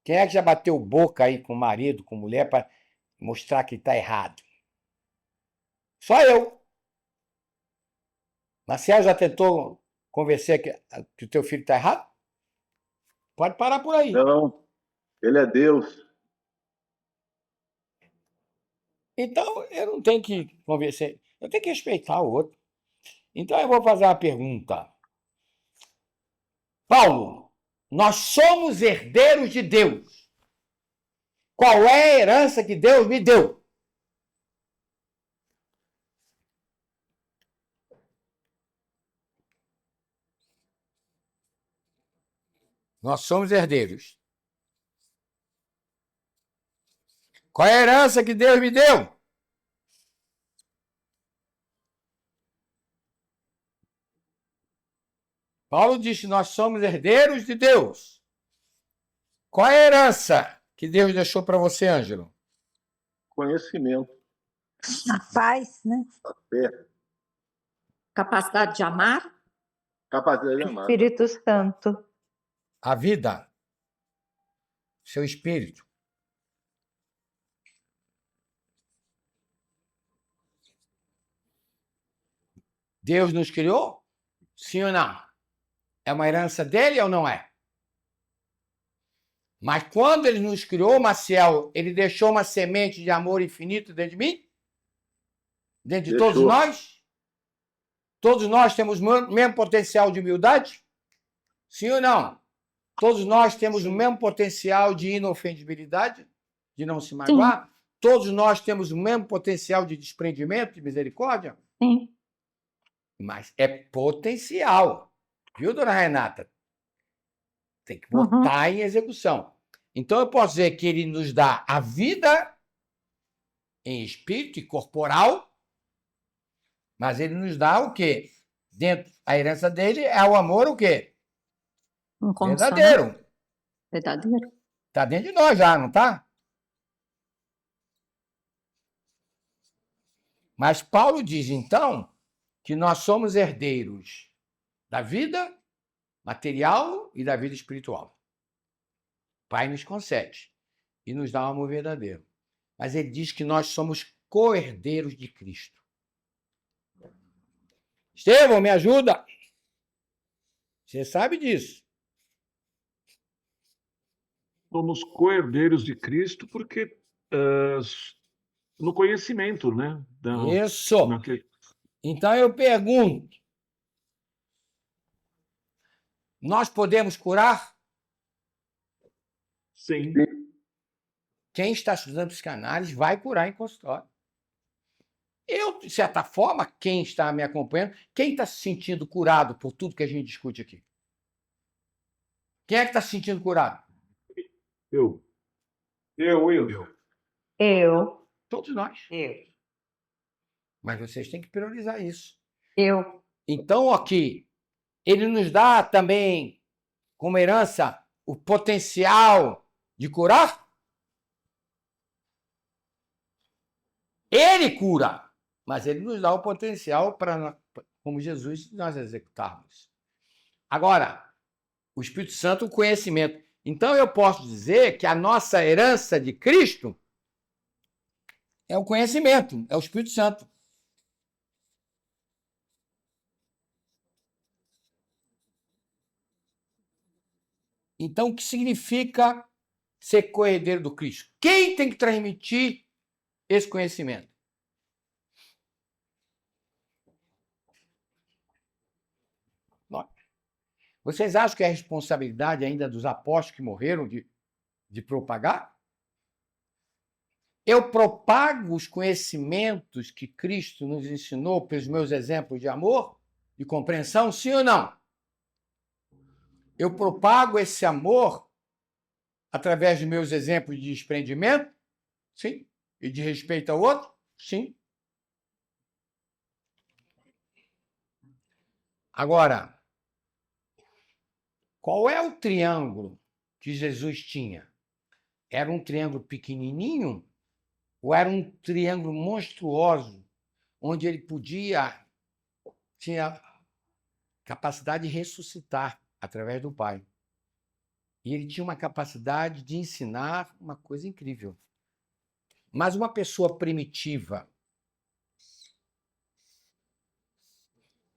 Quem é que já bateu boca aí com o marido, com mulher, para mostrar que está errado? Só eu. Marcelo já tentou convencer que o teu filho está errado? Pode parar por aí. Não, ele é Deus. Então, eu não tenho que convencer, eu tenho que respeitar o outro. Então, eu vou fazer uma pergunta. Paulo, nós somos herdeiros de Deus. Qual é a herança que Deus me deu? Nós somos herdeiros. Qual é a herança que Deus me deu? Paulo diz que nós somos herdeiros de Deus. Qual é a herança que Deus deixou para você, Ângelo? Conhecimento. A paz, né? A fé. Capacidade de amar? Capacidade de amar. Espírito Santo. A vida. Seu espírito. Deus nos criou? Sim ou não? É uma herança dele ou não é? Mas quando ele nos criou, Maciel, ele deixou uma semente de amor infinito dentro de mim? Dentro de todos nós? Todos nós temos o mesmo potencial de humildade? Sim ou não? Todos nós temos o mesmo potencial de inofendibilidade? De não se magoar? Sim. Todos nós temos o mesmo potencial de desprendimento, de misericórdia? Sim. Mas é potencial. Viu, dona Renata? Tem que botar em execução. Então, eu posso dizer que ele nos dá a vida em espírito e corporal, mas ele nos dá o quê? Dentro, a herança dele é o amor o quê? Verdadeiro. Verdadeiro. Está dentro de nós já, não está? Mas Paulo diz, então, que nós somos herdeiros da vida material e da vida espiritual. O Pai nos concede e nos dá um amor verdadeiro. Mas ele diz que nós somos co-herdeiros de Cristo. Estevão, me ajuda. Você sabe disso. Somos co-herdeiros de Cristo porque no conhecimento, né? Isso. Então eu pergunto, nós podemos curar? Sim. Quem está estudando psicanálise vai curar em consultório. Eu, de certa forma, quem está me acompanhando, quem está se sentindo curado por tudo que a gente discute aqui? Quem é que está se sentindo curado? Eu. Todos nós. Eu. Mas vocês têm que priorizar isso. Eu. Então, aqui, ele nos dá também, como herança, o potencial de curar? Ele cura, Mas ele nos dá o potencial para, como Jesus, nós executarmos. Agora, o Espírito Santo, o conhecimento. Então, eu posso dizer que a nossa herança de Cristo é o conhecimento, é o Espírito Santo. Então, o que significa ser co-herdeiro do Cristo? Quem tem que transmitir esse conhecimento? Nós. Vocês acham que é responsabilidade ainda dos apóstolos que morreram de propagar? Eu propago os conhecimentos que Cristo nos ensinou pelos meus exemplos de amor, de compreensão, sim ou não? Eu propago esse amor através dos meus exemplos de desprendimento, sim, e de respeito ao outro, sim. Agora, qual é o triângulo que Jesus tinha? Era um triângulo pequenininho ou era um triângulo monstruoso, onde ele tinha capacidade de ressuscitar através do Pai? E ele tinha uma capacidade de ensinar uma coisa incrível. Mas uma pessoa primitiva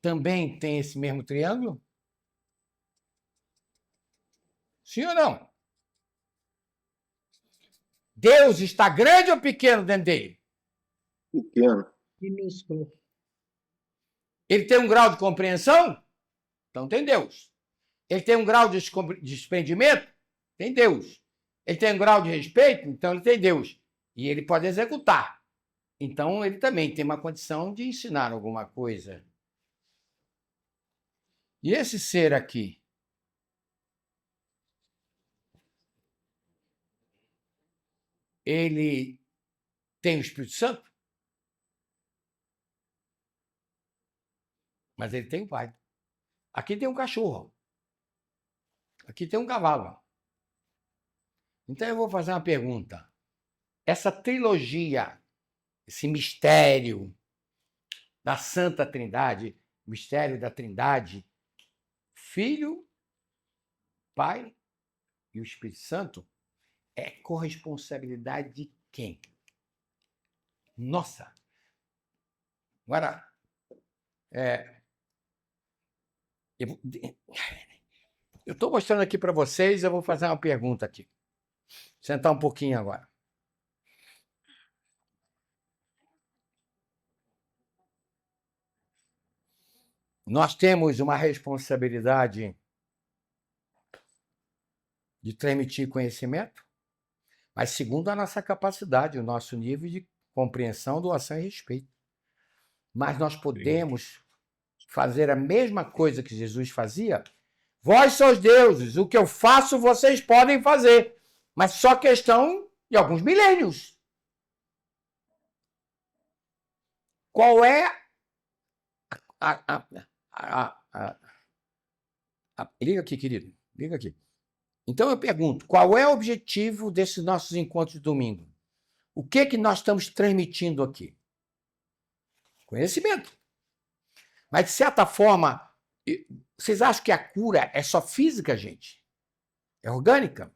também tem esse mesmo triângulo? Sim ou não? Deus está grande ou pequeno dentro dele? Pequeno. Minúsculo. Ele tem um grau de compreensão? Então tem Deus. Ele tem um grau de desprendimento? Tem Deus. Ele tem um grau de respeito? Então ele tem Deus. E ele pode executar. Então ele também tem uma condição de ensinar alguma coisa. E esse ser aqui? Ele tem o Espírito Santo? Mas ele tem o Pai. Aqui tem um cachorro. Aqui tem um cavalo. Então eu vou fazer uma pergunta. Essa trilogia, esse mistério da Santa Trindade, mistério da Trindade, Filho, Pai e o Espírito Santo, é corresponsabilidade de quem? Nossa! Agora, eu estou mostrando aqui para vocês, eu vou fazer uma pergunta aqui. Sentar um pouquinho agora. Nós temos uma responsabilidade de transmitir conhecimento, mas segundo a nossa capacidade, o nosso nível de compreensão, doação e respeito. Mas nós podemos fazer a mesma coisa que Jesus fazia. Vós sois deuses, o que eu faço vocês podem fazer, mas só questão de alguns milênios. Qual é liga aqui, querido, liga aqui. Então eu pergunto, qual é o objetivo desses nossos encontros de domingo? O que nós estamos transmitindo aqui? Conhecimento. Mas, de certa forma, vocês acham que a cura é só física, gente? É orgânica?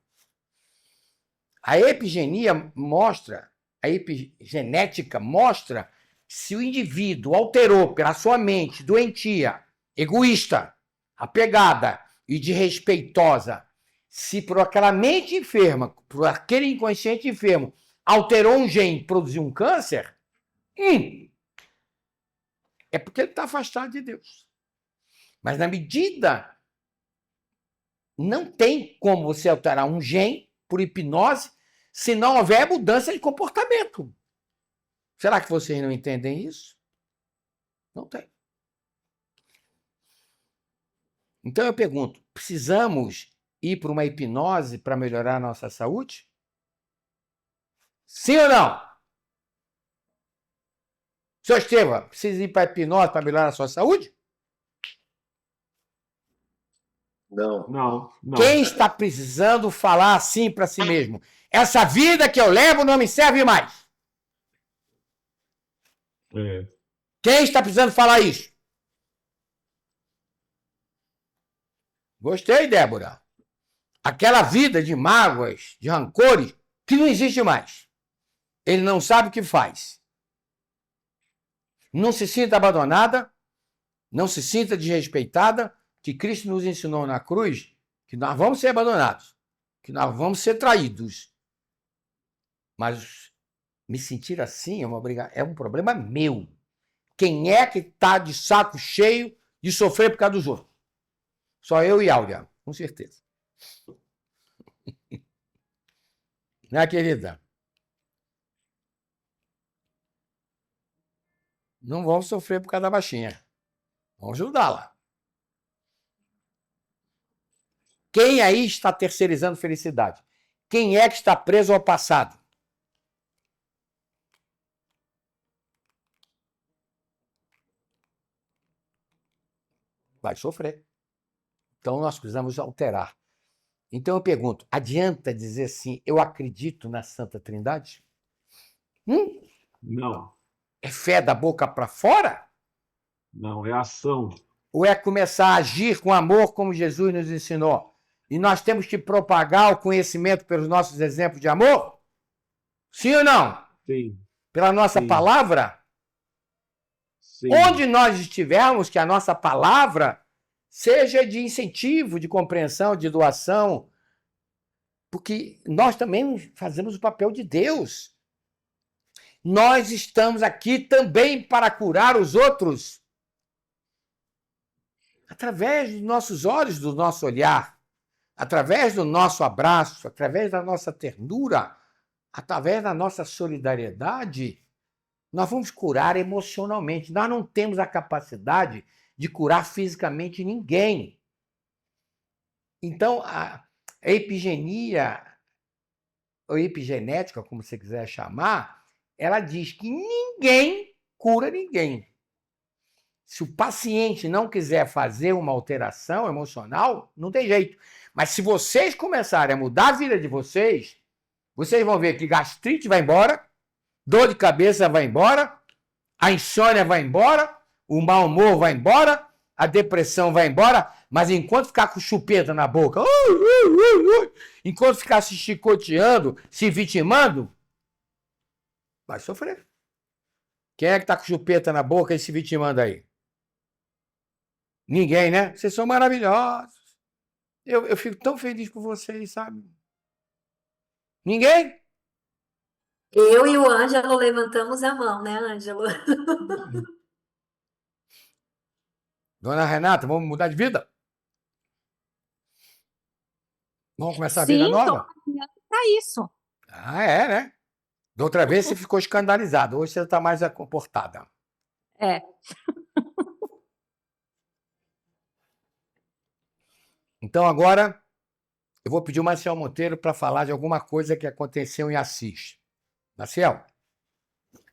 A epigenética mostra se o indivíduo alterou pela sua mente doentia, egoísta, apegada e desrespeitosa, se por aquela mente enferma, por aquele inconsciente enfermo, alterou um gene e produziu um câncer, é porque ele está afastado de Deus. Mas na medida, não tem como você alterar um gene por hipnose se não houver mudança de comportamento. Será que vocês não entendem isso? Não tem. Então eu pergunto, precisamos ir para uma hipnose para melhorar a nossa saúde? Sim ou não? Senhor Estevam, precisa ir para a hipnose para melhorar a sua saúde? Não. Não. Quem está precisando falar assim para si mesmo? Essa vida que eu levo não me serve mais. Quem está precisando falar isso? Gostei, Débora. Aquela vida de mágoas, de rancores, que não existe mais. Ele não sabe o que faz. Não se sinta abandonada, não se sinta desrespeitada, que Cristo nos ensinou na cruz que nós vamos ser abandonados, que nós vamos ser traídos. Mas me sentir assim é um problema meu. Quem é que está de saco cheio de sofrer por causa dos outros? Só eu e Áurea, com certeza. Né, querida? Não vamos sofrer por causa da baixinha. Vamos ajudá-la. Quem aí está terceirizando felicidade? Quem é que está preso ao passado? Vai sofrer. Então nós precisamos alterar. Então eu pergunto, adianta dizer assim, eu acredito na Santa Trindade? Não, É fé da boca para fora? não, é ação. Ou é começar a agir com amor como Jesus nos ensinou? E nós temos que propagar o conhecimento pelos nossos exemplos de amor? Sim ou não? Sim, Pela nossa sim, palavra? sim. Onde nós estivermos, que a nossa palavra seja de incentivo, de compreensão, de doação, porque nós também fazemos o papel de Deus. Nós estamos aqui também para curar os outros, através dos nossos olhos, do nosso olhar, através do nosso abraço, através da nossa ternura, através da nossa solidariedade. Nós vamos curar emocionalmente. Nós não temos a capacidade de curar fisicamente ninguém. Então, a epigenia, ou epigenética, como você quiser chamar, ela diz que ninguém cura ninguém. Se o paciente não quiser fazer uma alteração emocional, não tem jeito. Mas se vocês começarem a mudar a vida de vocês, vocês vão ver que gastrite vai embora, dor de cabeça vai embora, a insônia vai embora, o mau humor vai embora, a depressão vai embora, mas enquanto ficar com chupeta na boca, enquanto ficar se chicoteando, se vitimando, vai sofrer. Quem é que está com chupeta na boca e se vitimando aí? Ninguém, né? Vocês são maravilhosos. Eu fico tão feliz por vocês, sabe? Ninguém? Eu e o Ângelo levantamos a mão, né, Ângelo? Dona Renata, vamos mudar de vida? Vamos começar a vida Sim, nova? tô caminhando para isso. Ah, é, né? Da outra vez você ficou escandalizada. Hoje você está mais comportada. É. Então agora eu vou pedir o Maciel Monteiro para falar de alguma coisa que aconteceu em Assis. Maciel,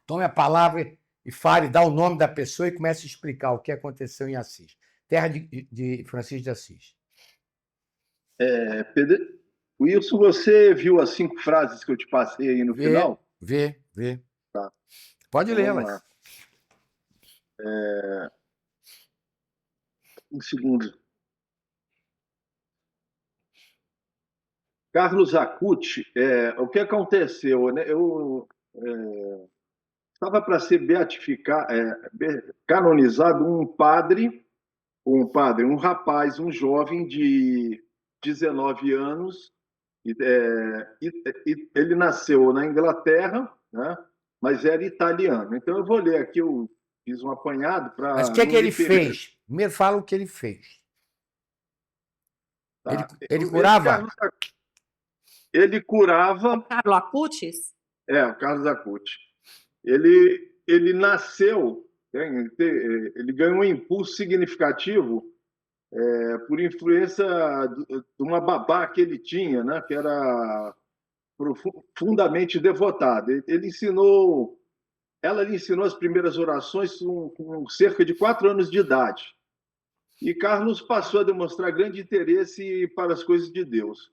tome a palavra e fale, dá o nome da pessoa e comece a explicar o que aconteceu em Assis. Terra de Francisco de Assis. Pedro, Wilson, você viu as 5 frases que eu te passei aí no final? Vê. Tá. Pode Então, lê-las. vamos lá. Um segundo. Carlos Acuti, o que aconteceu? Né? Eu estava para ser canonizado um rapaz, um jovem de 19 anos, ele nasceu na Inglaterra, né? Mas era italiano. Então eu vou ler aqui, eu fiz um apanhado para... Mas o que é que ele fez? Primeiro fala o que ele fez. Tá. Ele curava? Ele curava... Carlos Acutis? O Carlos Acuti. Ele nasceu, ele ganhou um impulso significativo por influência de uma babá que ele tinha, né, que era profundamente devotada. Ela lhe ensinou as primeiras orações com cerca de 4 anos de idade. E Carlos passou a demonstrar grande interesse para as coisas de Deus.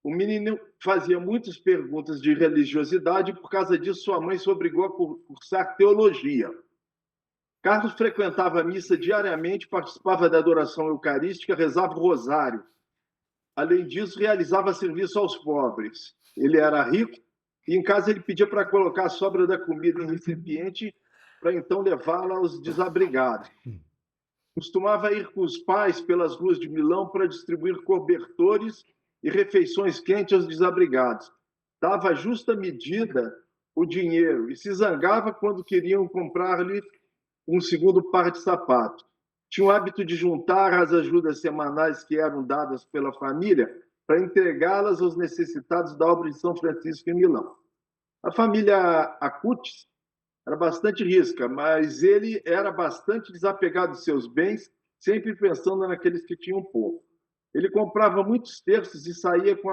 O menino fazia muitas perguntas de religiosidade e, por causa disso, sua mãe se obrigou a cursar teologia. Carlos frequentava a missa diariamente, participava da adoração eucarística, rezava o rosário. Além disso, realizava serviço aos pobres. Ele era rico e em casa ele pedia para colocar a sobra da comida em recipiente para então levá-la aos desabrigados. Costumava ir com os pais pelas ruas de Milão para distribuir cobertores e refeições quentes aos desabrigados. Dava à justa medida o dinheiro e se zangava quando queriam comprar-lhe um segundo par de sapatos. Tinha o hábito de juntar as ajudas semanais que eram dadas pela família para entregá-las aos necessitados da obra de São Francisco em Milão. A família Acutis era bastante risca, mas ele era bastante desapegado dos seus bens, sempre pensando naqueles que tinham pouco. Ele comprava muitos terços e saía com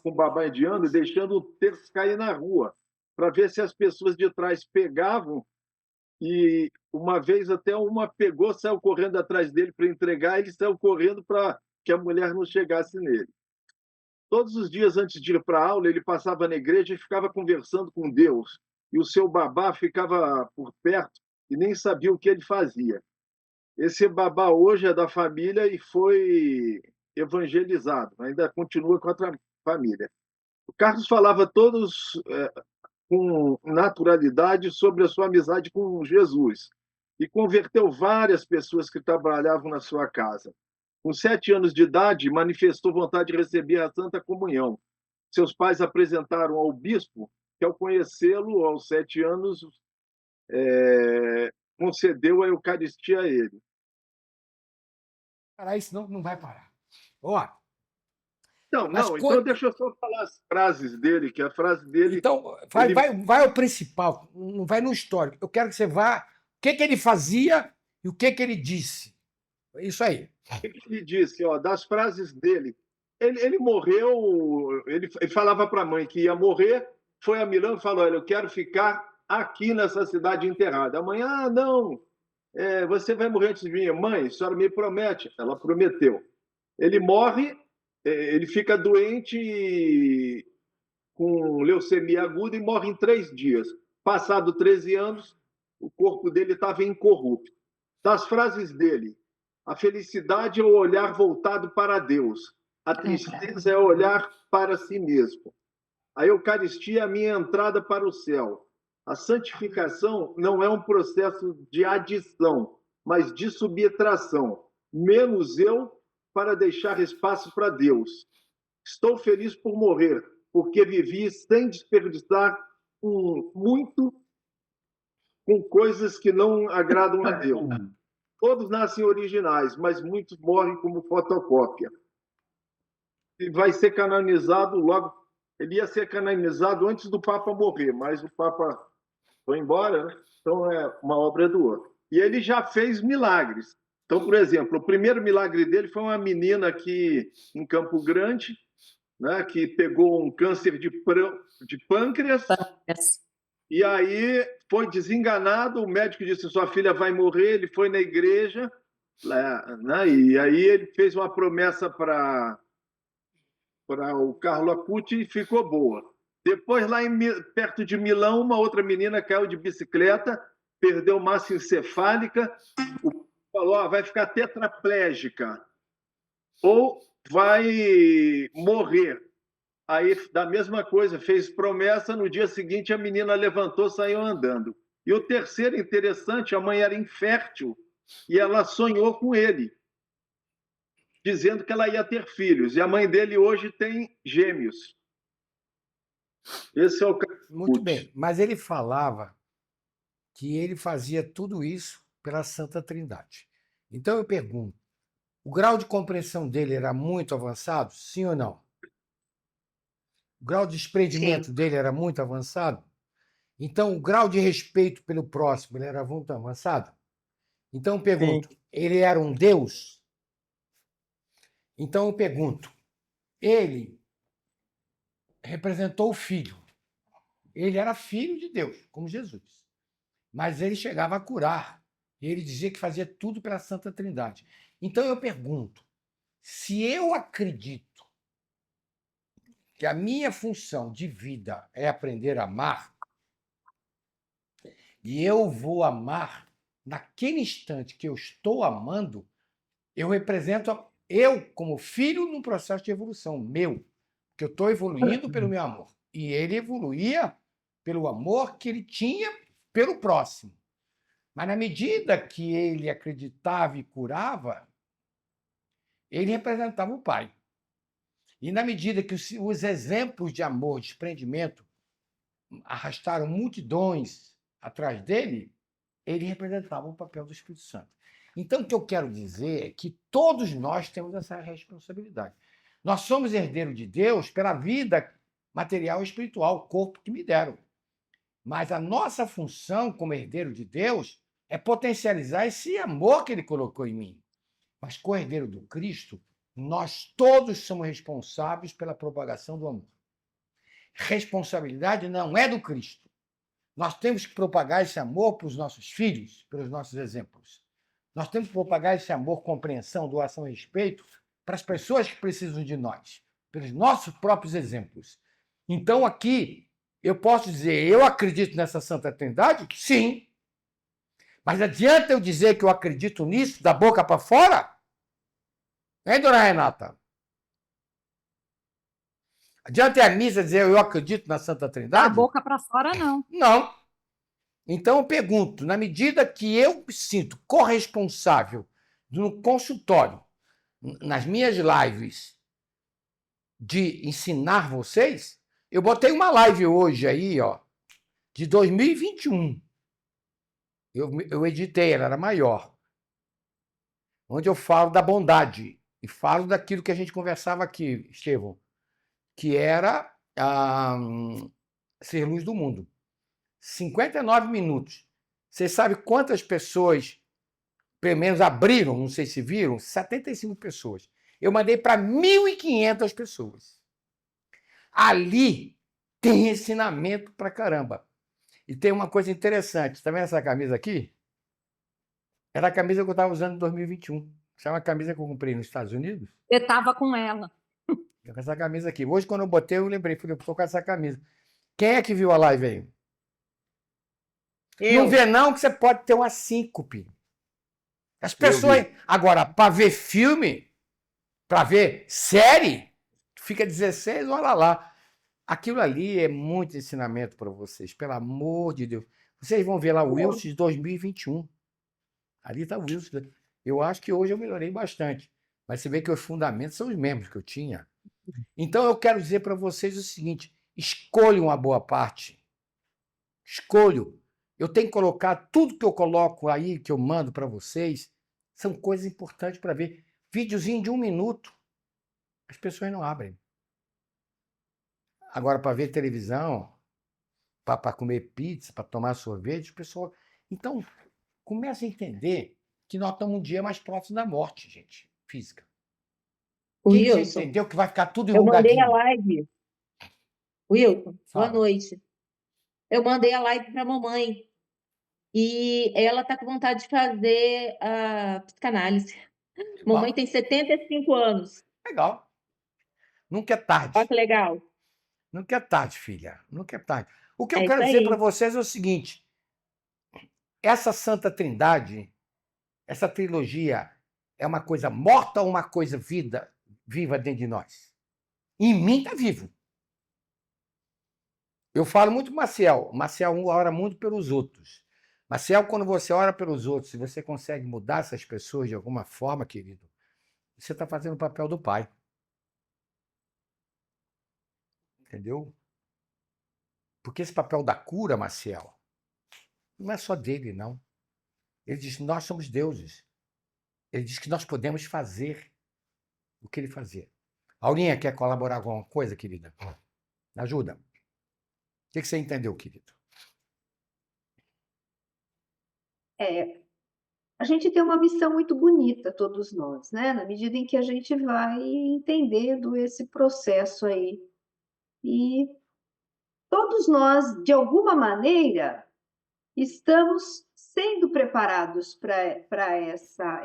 o babá indiano, deixando o terço cair na rua, para ver se as pessoas de trás pegavam. E uma vez até uma pegou, saiu correndo atrás dele para entregar, e ele saiu correndo para que a mulher não chegasse nele. Todos os dias antes de ir para a aula, ele passava na igreja e ficava conversando com Deus. E o seu babá ficava por perto e nem sabia o que ele fazia. Esse babá hoje é da família e foi evangelizado, ainda continua com a família. O Carlos falava com naturalidade sobre a sua amizade com Jesus e converteu várias pessoas que trabalhavam na sua casa. Com 7 anos de idade, manifestou vontade de receber a Santa Comunhão. Seus pais apresentaram ao bispo, que ao conhecê-lo aos 7 anos, concedeu a Eucaristia a ele. Parar, senão não vai parar. Ó. Então deixa eu só falar as frases dele, que a frase dele... Então, vai ao principal, não vai no histórico. Eu quero que você vá... O que ele fazia e o que ele disse. Isso aí. O que ele disse? Das frases dele. Ele morreu... Ele falava para a mãe que ia morrer, foi a Milão e falou, olha, eu quero ficar aqui nessa cidade enterrada. A mãe, não, você vai morrer antes de mim. Mãe, a senhora me promete. Ela prometeu. Ele morre... Ele fica doente com leucemia aguda e morre em 3 dias. Passado 13 anos, o corpo dele estava incorrupto. Das frases dele, a felicidade é o olhar voltado para Deus. A tristeza é o olhar para si mesmo. A Eucaristia é a minha entrada para o céu. A santificação não é um processo de adição, mas de subtração. Menos eu para deixar espaço para Deus. Estou feliz por morrer, porque vivi sem desperdiçar muito com coisas que não agradam a Deus. Todos nascem originais, mas muitos morrem como fotocópia. E vai ser canonizado logo. Ele ia ser canonizado antes do Papa morrer, mas o Papa foi embora, né? Então é uma obra do outro. E ele já fez milagres. Então, por exemplo, o primeiro milagre dele foi uma menina aqui em Campo Grande, né, que pegou um câncer de pâncreas, e aí foi desenganado, o médico disse, sua filha vai morrer, ele foi na igreja, né, e aí ele fez uma promessa para o Carlo Acutis e ficou boa. Depois, lá perto de Milão, uma outra menina caiu de bicicleta, perdeu massa encefálica, falou, vai ficar tetraplégica ou vai morrer. Aí, da mesma coisa, fez promessa, no dia seguinte a menina levantou, saiu andando. E o terceiro interessante, a mãe era infértil e ela sonhou com ele, dizendo que ela ia ter filhos. E a mãe dele hoje tem gêmeos. Esse é o caso. Muito bem, mas ele falava que ele fazia tudo isso pela Santa Trindade. Então eu pergunto, o grau de compreensão dele era muito avançado, sim ou não? O grau de desprendimento dele era muito avançado? Então o grau de respeito pelo próximo ele era muito avançado? Então eu pergunto, ele era um Deus? Então eu pergunto, ele representou o Filho. Ele era filho de Deus, como Jesus. Mas ele chegava a curar. E ele dizia que fazia tudo pela Santa Trindade. Então eu pergunto, se eu acredito que a minha função de vida é aprender a amar, e eu vou amar naquele instante que eu estou amando, eu represento eu como filho num processo de evolução meu, que eu estou evoluindo pelo meu amor. E ele evoluía pelo amor que ele tinha pelo próximo. Mas na medida que ele acreditava e curava, ele representava o pai. E na medida que os exemplos de amor, de desprendimento, arrastaram multidões atrás dele, ele representava o papel do Espírito Santo. Então, o que eu quero dizer é que todos nós temos essa responsabilidade. Nós somos herdeiros de Deus pela vida material e espiritual, o corpo que me deram. Mas a nossa função como herdeiro de Deus é potencializar esse amor que ele colocou em mim. Mas com o herdeiro do Cristo, nós todos somos responsáveis pela propagação do amor. Responsabilidade não é do Cristo. Nós temos que propagar esse amor para os nossos filhos, pelos nossos exemplos. Nós temos que propagar esse amor, compreensão, doação e respeito para as pessoas que precisam de nós, pelos nossos próprios exemplos. Então, aqui, eu posso dizer, eu acredito nessa Santa Trindade? Sim. Mas adianta eu dizer que eu acredito nisso da boca para fora? Hein, dona Renata? Adianta a missa dizer eu acredito na Santa Trindade? Da boca para fora, não. Não. Então eu pergunto, na medida que eu me sinto corresponsável no consultório, nas minhas lives, de ensinar vocês, eu botei uma live hoje aí, ó, de 2021. Eu editei, ela era maior. Onde eu falo da bondade e falo daquilo que a gente conversava aqui, Estevão, que era ser luz do mundo. 59 minutos. Você sabe quantas pessoas, pelo menos, abriram, não sei se viram? 75 pessoas. Eu mandei para 1.500 pessoas. Ali tem ensinamento pra caramba. E tem uma coisa interessante. Está vendo essa camisa aqui? Era a camisa que eu estava usando em 2021. Essa é uma camisa que eu comprei nos Estados Unidos. Eu estava com ela. Com essa camisa aqui. Hoje, quando eu botei, eu lembrei. Falei, eu estou com essa camisa. Quem é que viu a live aí? Não vê não que você pode ter uma síncope. As pessoas... Agora, para ver filme, para ver série, fica 16 horas lá. Aquilo ali é muito ensinamento para vocês, pelo amor de Deus. Vocês vão ver lá o Wilson de 2021. Ali está o Wilson. Eu acho que hoje eu melhorei bastante. Mas você vê que os fundamentos são os mesmos que eu tinha. Então eu quero dizer para vocês o seguinte: escolham a boa parte. Escolham. Eu tenho que colocar tudo que eu coloco aí, que eu mando para vocês, são coisas importantes para ver. Videozinho de 1 minuto. As pessoas não abrem. Agora, para ver televisão, para comer pizza, para tomar sorvete, o pessoal... Então, começa a entender que nós estamos um dia mais próximo da morte, gente, física. Quem já Wilson, entendeu que vai ficar tudo eu mandei enrugadinho? a live. Wilson, Fala. boa noite. Eu mandei a live para a mamãe. E ela está com vontade de fazer a psicanálise. Mamãe Bom, tem 75 anos. legal. Nunca é tarde. Olha que legal. Nunca é tarde, filha. Nunca é tarde. O que eu É quero isso dizer aí. para vocês é o seguinte: essa Santa Trindade, essa trilogia, é uma coisa morta ou uma coisa viva dentro de nós? Em mim está vivo. Eu falo muito com o Maciel. O Maciel ora muito pelos outros. Maciel, quando você ora pelos outros, se você consegue mudar essas pessoas de alguma forma, querido, você está fazendo o papel do pai. Entendeu? Porque esse papel da cura, Maciel, não é só dele, não. Ele diz que nós somos deuses. Ele diz que nós podemos fazer o que ele fazia. Aurinha, quer colaborar com alguma coisa, querida? Ajuda. O que você entendeu, querido? A gente tem uma missão muito bonita, todos nós, né? Na medida em que a gente vai entendendo esse processo aí. E todos nós, de alguma maneira, estamos sendo preparados para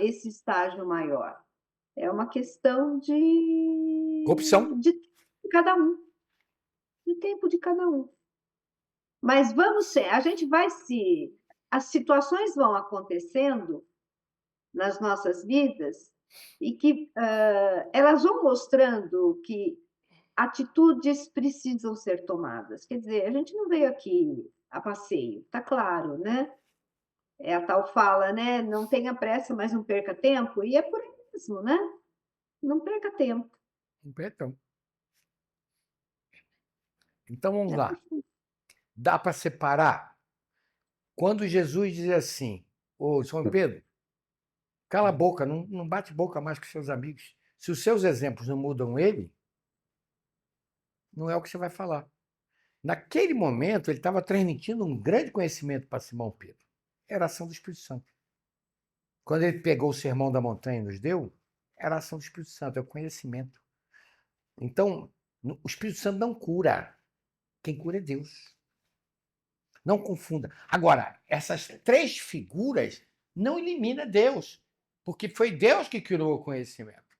esse estágio maior. É uma questão de Opção. de cada um, de tempo de cada um. Mas a gente vai se as situações vão acontecendo nas nossas vidas e que elas vão mostrando que atitudes precisam ser tomadas. Quer dizer, a gente não veio aqui a passeio, tá claro, né? É a tal fala, né? Não tenha pressa, mas não perca tempo. E é por aí mesmo, né? Não perca tempo. Então vamos lá. Dá para separar? Quando Jesus diz assim, ô São Pedro, cala a boca, não bate boca mais com seus amigos. Se os seus exemplos não mudam ele, não é o que você vai falar. Naquele momento, ele estava transmitindo um grande conhecimento para Simão Pedro. Era a ação do Espírito Santo. Quando ele pegou o Sermão da Montanha e nos deu, era a ação do Espírito Santo, é o conhecimento. Então, o Espírito Santo não cura. Quem cura é Deus. Não confunda. Agora, essas três figuras não eliminam Deus, porque foi Deus que criou o conhecimento.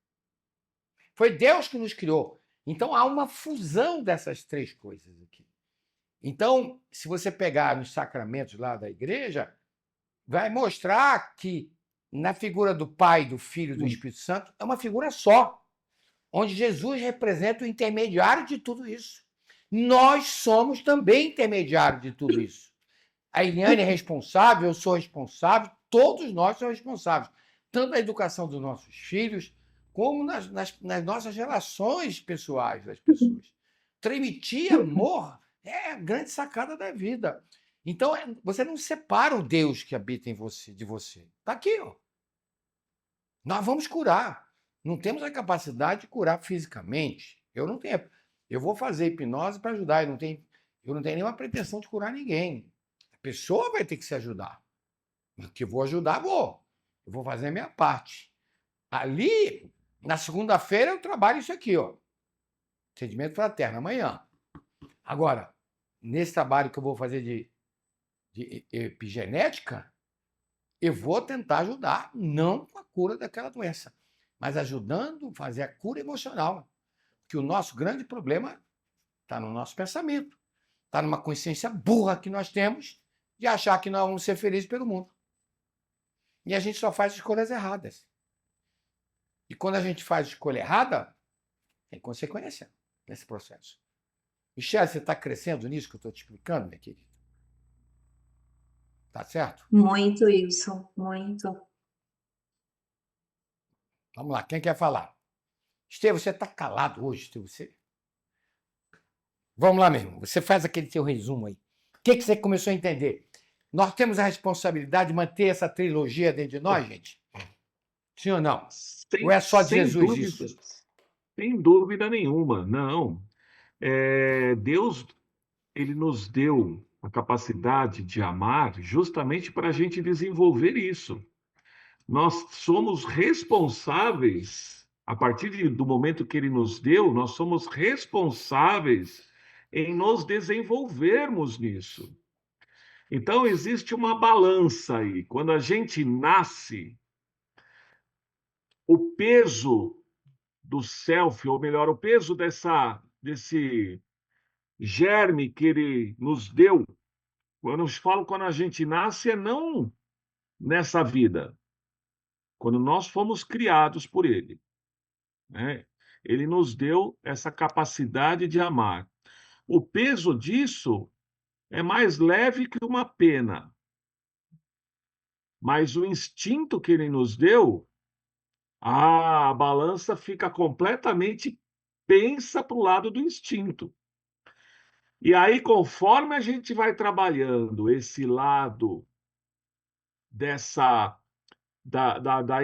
Foi Deus que nos criou. Então, há uma fusão dessas três coisas aqui. Então, se você pegar nos sacramentos lá da igreja, vai mostrar que na figura do Pai, do Filho e do Espírito Santo é uma figura só, onde Jesus representa o intermediário de tudo isso. Nós somos também intermediários de tudo isso. A Eliane é responsável, eu sou responsável, todos nós somos responsáveis, tanto na educação dos nossos filhos, como nas nossas relações pessoais das pessoas. Transmitir amor é a grande sacada da vida. Então, você não separa o Deus que habita em você de você. Está aqui, ó. Nós vamos curar. Não temos a capacidade de curar fisicamente. Eu não tenho. Eu vou fazer hipnose para ajudar. Eu não tenho nenhuma pretensão de curar ninguém. A pessoa vai ter que se ajudar. Mas que eu vou ajudar, vou. Eu vou fazer a minha parte. Ali, na segunda-feira, eu trabalho isso aqui, ó. Atendimento fraterno, amanhã. Agora, nesse trabalho que eu vou fazer de epigenética, eu vou tentar ajudar, não com a cura daquela doença, mas ajudando a fazer a cura emocional. Que o nosso grande problema está no nosso pensamento, está numa consciência burra que nós temos de achar que nós vamos ser felizes pelo mundo. E a gente só faz escolhas erradas. E quando a gente faz escolha errada, tem consequência nesse processo. Michele, você está crescendo nisso que eu estou te explicando, minha querida? Tá certo? Muito, Wilson, muito. Vamos lá, quem quer falar? Estevam, você está calado hoje, Estevam. Vamos lá, meu irmão. Você faz aquele seu resumo aí. O que você começou a entender? Nós temos a responsabilidade de manter essa trilogia dentro de nós, gente? Sim ou não? Ou é só de Jesus isso? Sem dúvida nenhuma, não. Deus, ele nos deu a capacidade de amar justamente para a gente desenvolver isso. Nós somos responsáveis, a partir do momento que ele nos deu, nós somos responsáveis em nos desenvolvermos nisso. Então, existe uma balança aí. Quando a gente nasce, o peso do self, ou melhor, o peso desse germe que ele nos deu, quando eu falo quando a gente nasce, é não nessa vida, quando nós fomos criados por ele, né? Ele nos deu essa capacidade de amar. O peso disso é mais leve que uma pena, mas o instinto que ele nos deu, a balança fica completamente pensa para o lado do instinto. E aí, conforme a gente vai trabalhando esse lado da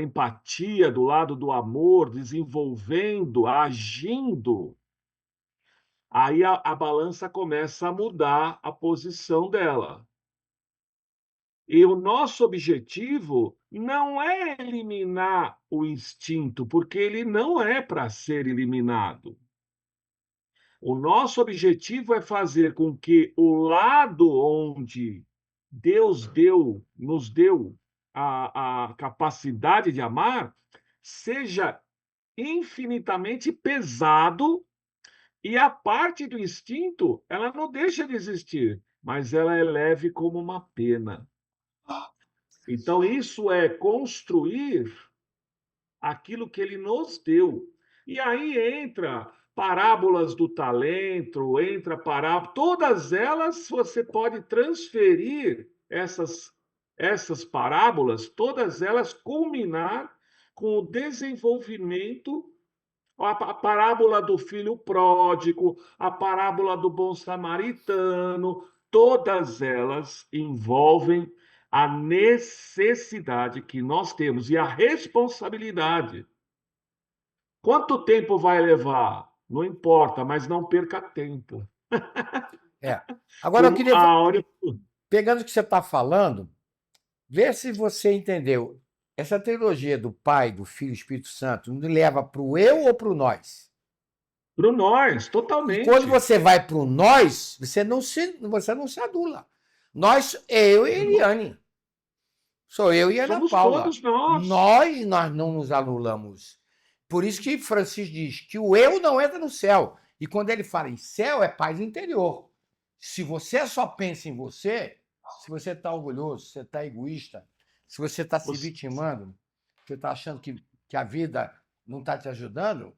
empatia, do lado do amor, desenvolvendo, agindo, aí a balança começa a mudar a posição dela. E o nosso objetivo não é eliminar o instinto, porque ele não é para ser eliminado. O nosso objetivo é fazer com que o lado onde Deus nos deu a capacidade de amar seja infinitamente pesado, e a parte do instinto, ela não deixa de existir, mas ela é leve como uma pena. Então, isso é construir aquilo que ele nos deu. E aí entra parábolas do talento, entra parábolas, todas elas você pode transferir essas parábolas, todas elas culminar com o desenvolvimento, a parábola do filho pródigo, a parábola do bom samaritano, todas elas envolvem a necessidade que nós temos e a responsabilidade. Quanto tempo vai levar? Não importa, mas não perca tempo. Agora, eu queria, A hora... pegando o que você está falando, vê se você entendeu. Essa trilogia do Pai, do Filho e Espírito Santo nos leva para o eu ou para o nós? Para o nós, totalmente. E quando você vai para o nós, você não se adula. Nós, eu e Eliane. Sou eu e Ana Somos Paula. todos nós. Nós não nos anulamos. Por isso que Francisco diz que o eu não entra no céu. E quando ele fala em céu, é paz interior. Se você só pensa em você, se você está orgulhoso, se você está egoísta, se você está se vitimando, se você está achando que a vida não está te ajudando,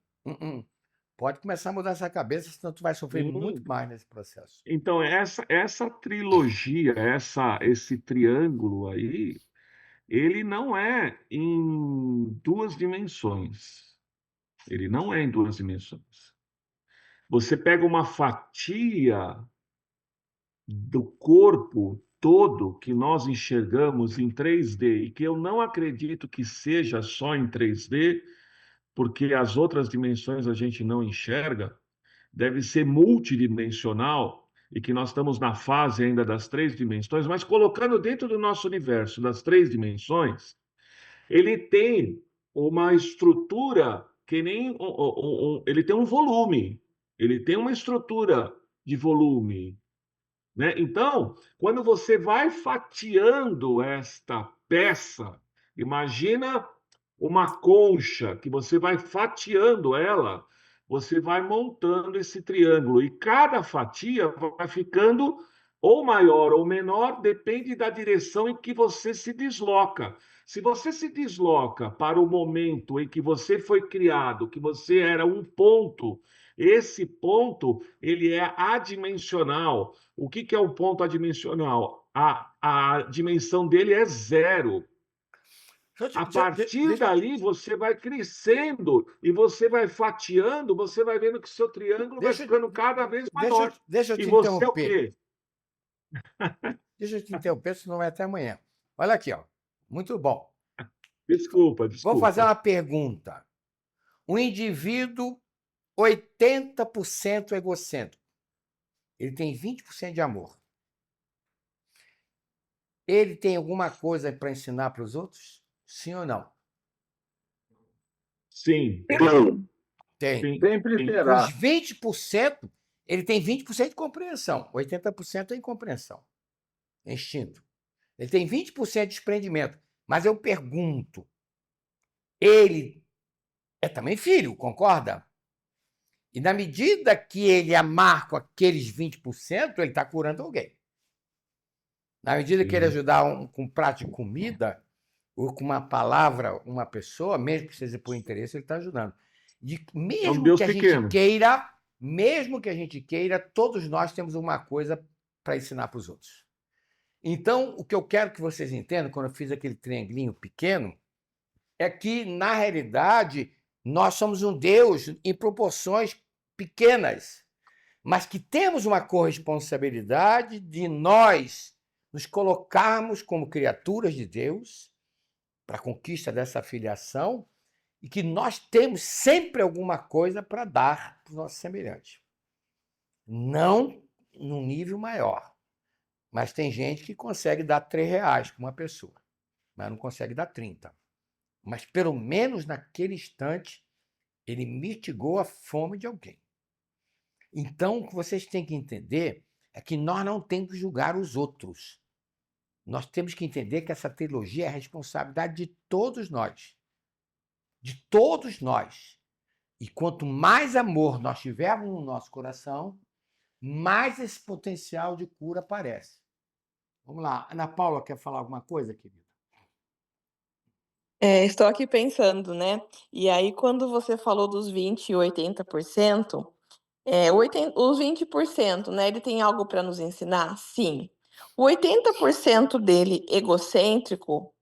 pode começar a mudar essa cabeça, senão tu vai sofrer muito mais nesse processo. Então, essa trilogia, esse triângulo aí, ele não é em duas dimensões. Ele não é em duas dimensões. Você pega uma fatia do corpo todo que nós enxergamos em 3D e que eu não acredito que seja só em 3D, porque as outras dimensões a gente não enxerga, deve ser multidimensional e que nós estamos na fase ainda das 3 dimensões, mas colocando dentro do nosso universo das 3 dimensões, ele tem uma estrutura que nem ele tem um volume, ele tem uma estrutura de volume, né? Então, quando você vai fatiando esta peça, imagina uma concha que você vai fatiando ela, você vai montando esse triângulo e cada fatia vai ficando ou maior ou menor, depende da direção em que você se desloca. Se você se desloca para o momento em que você foi criado, que você era um ponto, esse ponto ele é adimensional. O que é um ponto adimensional? A dimensão dele é 0. A partir dali, você vai crescendo e você vai fatiando, você vai vendo que seu triângulo vai ficando cada vez maior. Deixa eu te E você é o interromper. quê? Deixa eu te interromper, senão vai até amanhã. Olha aqui, ó. Muito bom. Desculpa. Vou fazer uma pergunta. Um indivíduo 80% egocêntrico. Ele tem 20% de amor. Ele tem alguma coisa para ensinar para os outros? Sim ou não? Sim. Tem. Sempre terá. Os 20%, ele tem 20% de compreensão. 80% é incompreensão. É instinto. Ele tem 20% de desprendimento. Mas eu pergunto, ele é também filho, concorda? E na medida que ele amar com aqueles 20%, ele está curando alguém. Na medida que ele ajudar com um prato de comida, ou com uma palavra, uma pessoa, mesmo que seja por interesse, ele está ajudando. Mesmo Deus que a pequeno. gente queira, mesmo que a gente queira, todos nós temos uma coisa para ensinar para os outros. Então, o que eu quero que vocês entendam, quando eu fiz aquele triangulinho pequeno, é que, na realidade, nós somos um Deus em proporções pequenas, mas que temos uma corresponsabilidade de nós nos colocarmos como criaturas de Deus para a conquista dessa filiação e que nós temos sempre alguma coisa para dar para os nossos semelhantes. Não num nível maior, mas tem gente que consegue dar R$3 para uma pessoa, mas não consegue dar 30. Mas, pelo menos naquele instante, ele mitigou a fome de alguém. Então, o que vocês têm que entender é que nós não temos que julgar os outros. Nós temos que entender que essa trilogia é a responsabilidade de todos nós. De todos nós. E quanto mais amor nós tivermos no nosso coração, mais esse potencial de cura aparece. Vamos lá. Ana Paula quer falar alguma coisa, querida? Estou aqui pensando, né? E aí, quando você falou dos 20 e 80%, os 20%, né? Ele tem algo para nos ensinar? Sim. O 80% dele egocêntrico,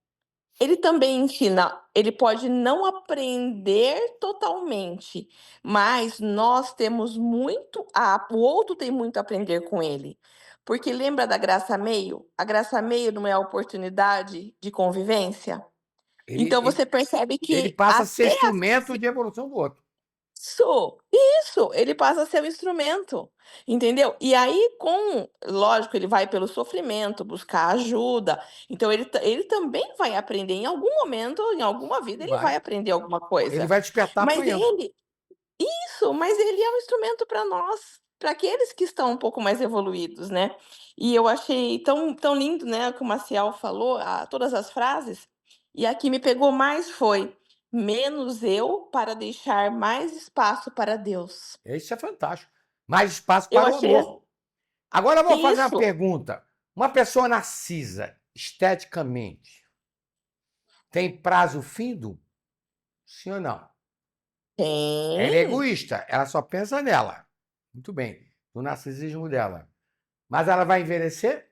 ele também ensina, ele pode não aprender totalmente, mas nós temos muito, o outro tem muito a aprender com ele. Porque lembra da graça meio? A graça meio não é a oportunidade de convivência? Então você percebe Ele que passa a ser até instrumento de evolução do outro. isso, ele passa a ser um instrumento, entendeu? E aí lógico, ele vai pelo sofrimento, buscar ajuda, então ele também vai aprender em algum momento, em alguma vida, ele vai aprender alguma Ele coisa. vai despertar Mas apanhando. mas ele é um instrumento para nós, para aqueles que estão um pouco mais evoluídos, né? E eu achei tão lindo, né, o que o Maciel falou, todas as frases, e a que me pegou mais foi: "Menos eu para deixar mais espaço para Deus". Isso é fantástico. Mais espaço Eu para o achei amor. Agora eu vou fazer uma Isso. pergunta. Uma pessoa narcisa, esteticamente, tem prazo findo? Sim ou não? Ela é Tem. egoísta, ela só pensa nela. Muito bem, no narcisismo dela. Mas ela vai envelhecer?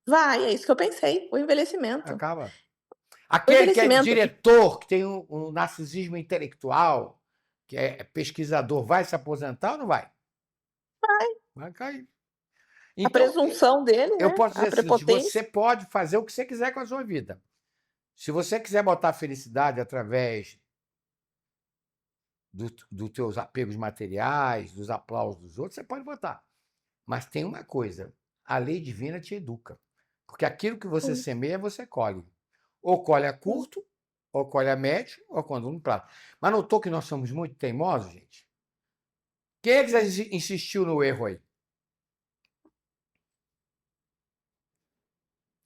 Vai, é isso que eu pensei, o envelhecimento. Acaba. Aquele que é envelhecimento. diretor, que tem um narcisismo intelectual, que é pesquisador, vai se aposentar ou não vai? Vai. Vai cair. A presunção dele, Eu né? posso dizer A o seguinte, prepotência. você pode fazer o que você quiser com a sua vida. Se você quiser botar felicidade através dos teus apegos materiais, dos aplausos dos outros, você pode botar. Mas tem uma coisa, a lei divina te educa. Porque aquilo que você semeia, você colhe. Ou colhe a curto, ou colhe a médio, ou quando no prazo. Mas notou que nós somos muito teimosos, gente? Quem é que insistiu no erro aí?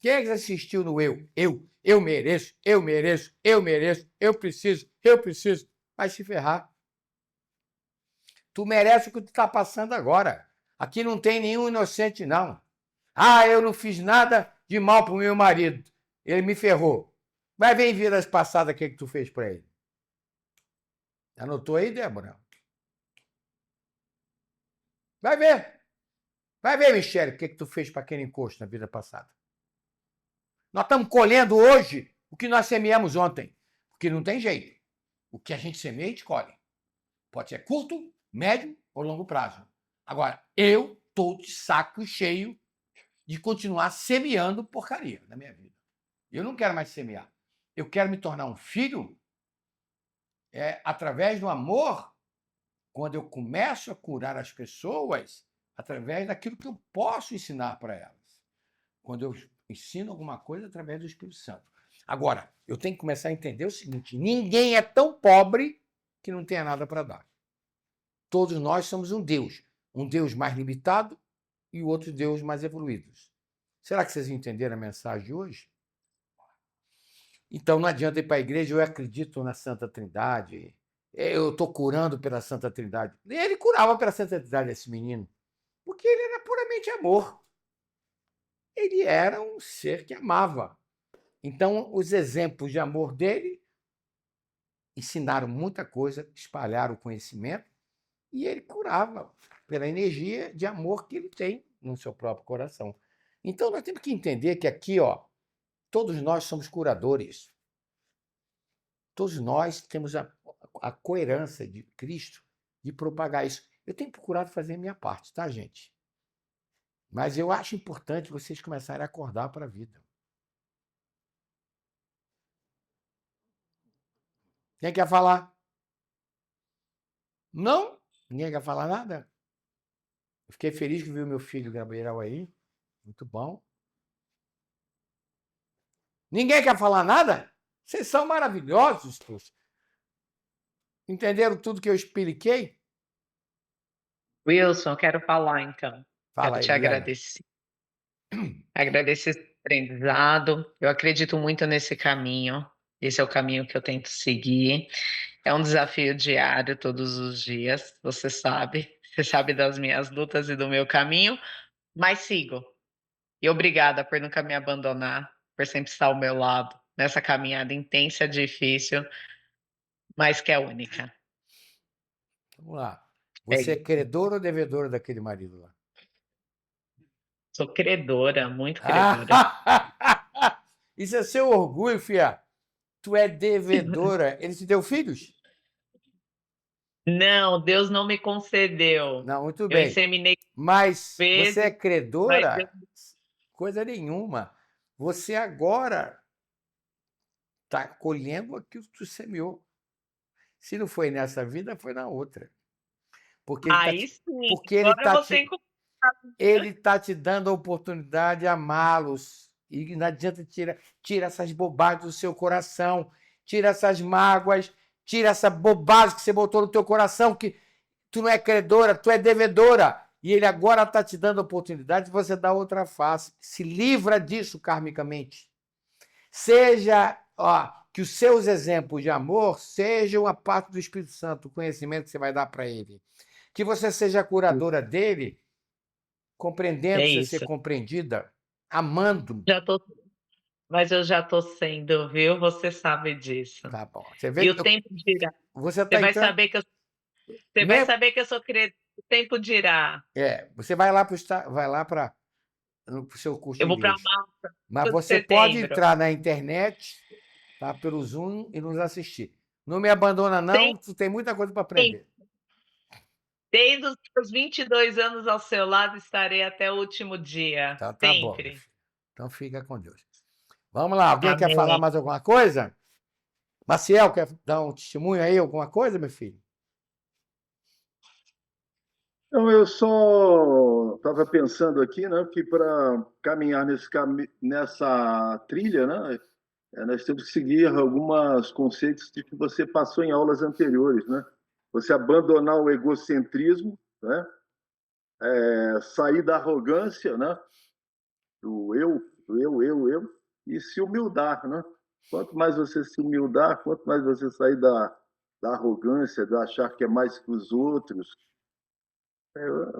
Quem é que insistiu no eu? Eu mereço, eu mereço, eu mereço, eu preciso. Vai se ferrar. Tu merece o que tu está passando agora. Aqui não tem nenhum inocente, não. Ah, eu não fiz nada de mal pro meu marido. Ele me ferrou. Vai ver em vidas passadas o que tu fez para ele. Anotou aí, Débora? Vai ver. Vai ver, Michele, o que tu fez para aquele encosto na vida passada. Nós estamos colhendo hoje o que nós semeamos ontem. Porque não tem jeito. O que a gente semeia, a gente colhe. Pode ser curto, médio ou longo prazo. Agora, eu estou de saco cheio de continuar semeando porcaria na minha vida. Eu não quero mais semear. Eu quero me tornar um filho através do amor, quando eu começo a curar as pessoas através daquilo que eu posso ensinar para elas. Quando eu ensino alguma coisa através do Espírito Santo. Agora, eu tenho que começar a entender o seguinte, ninguém é tão pobre que não tenha nada para dar. Todos nós somos um Deus mais limitado e o outro Deus mais evoluído. Será que vocês entenderam a mensagem de hoje? Então não adianta ir para a igreja, eu acredito na Santa Trindade, eu estou curando pela Santa Trindade. Ele curava pela Santa Trindade esse menino, porque ele era puramente amor. Ele era um ser que amava. Então, os exemplos de amor dele ensinaram muita coisa, espalharam o conhecimento, e ele curava pela energia de amor que ele tem no seu próprio coração. Então, nós temos que entender que aqui, todos nós somos curadores. Todos nós temos a coerência de Cristo de propagar isso. Eu tenho procurado fazer a minha parte, tá, gente? Mas eu acho importante vocês começarem a acordar para a vida. Quem quer falar? Não? Ninguém quer falar nada? Eu fiquei feliz que viu meu filho Gabriel aí. Muito bom. Ninguém quer falar nada? Vocês são maravilhosos, poxa. Entenderam tudo que eu expliquei? Wilson, quero falar então. Fala Quero aí, te Eliana. agradecer. Agradecer esse aprendizado. Eu acredito muito nesse caminho. Esse é o caminho que eu tento seguir. É um desafio diário, todos os dias. Você sabe. Você sabe das minhas lutas e do meu caminho. Mas sigo. E obrigada por nunca me abandonar, por sempre estar ao meu lado. nessa caminhada intensa, difícil, mas que é única. Vamos lá. É Você é isso. credora ou devedora daquele marido lá? Sou credora, muito credora. Isso é seu orgulho, fia. Tu é devedora. Ele te deu filhos? Não, Deus não me concedeu. Não, muito Eu bem. inseminei Mas você é vezes, mas credora? Deus Coisa nenhuma. Você agora está colhendo aquilo que tu semeou. Se não foi nessa vida, foi na outra. Porque Aí sim, porque ele agora está você ele tá te dando a oportunidade de amá-los. E não adianta tira essas bobagens do seu coração, tira essas mágoas, tira essa bobagem que você botou no teu coração, que tu não é credora, tu é devedora. E ele agora está te dando a oportunidade de você dar outra face. Se livra disso karmicamente. Seja, que os seus exemplos de amor sejam a parte do Espírito Santo, o conhecimento que você vai dar para ele. Que você seja a curadora dele, compreendendo É você isso. ser compreendida, amando. Mas eu já estou sendo, viu? Você sabe disso. Tá bom. Você vê E que o tempo dirá. você Você vai saber que eu sou credora. O tempo dirá. Você vai lá para o seu curso Eu de vou para inglês. março Mas de você pode setembro. entrar na internet, tá, pelo Zoom e nos assistir. Não me abandona, não, tu tem muita coisa para aprender. Desde os meus 22 anos ao seu lado, estarei até o último dia. Então tá bom. Sempre. Então fica com Deus. Vamos lá, alguém quer Amém. falar mais alguma coisa? Maciel, quer dar um testemunho aí, alguma coisa, meu filho? Então, eu só estava pensando aqui, né, que para caminhar nessa trilha, né, nós temos que seguir alguns conceitos que você passou em aulas anteriores, né? Você abandonar o egocentrismo, né? Sair da arrogância, né? Do eu, e se humildar, né? Quanto mais você se humildar, quanto mais você sair da arrogância, de achar que é mais que os outros,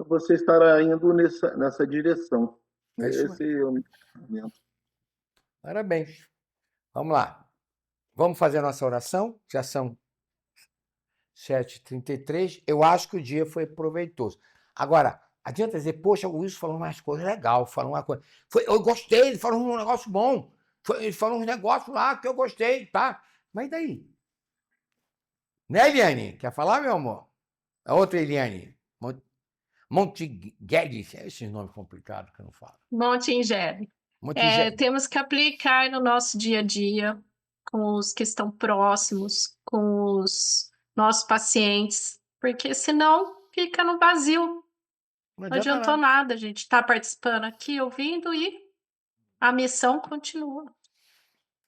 você estará indo nessa direção. Esse é o meu pensamento. Parabéns. Vamos lá. Vamos fazer a nossa oração. Já são 7h33. Eu acho que o dia foi proveitoso. Agora, adianta dizer, poxa, o Wilson falou umas coisas legais, falou uma coisa. Eu gostei, ele falou um negócio bom. Ele falou uns negócios lá que eu gostei, tá? Mas e daí? Né, Eliane? Quer falar, meu amor? A outra Eliane. Monteguedes, esses nomes complicados que eu não falo. Montingere. Montingere. Temos que aplicar no nosso dia a dia, com os que estão próximos, com os nossos pacientes, porque senão fica no vazio. Não adiantou nada a gente estar participando aqui, ouvindo, e a missão continua.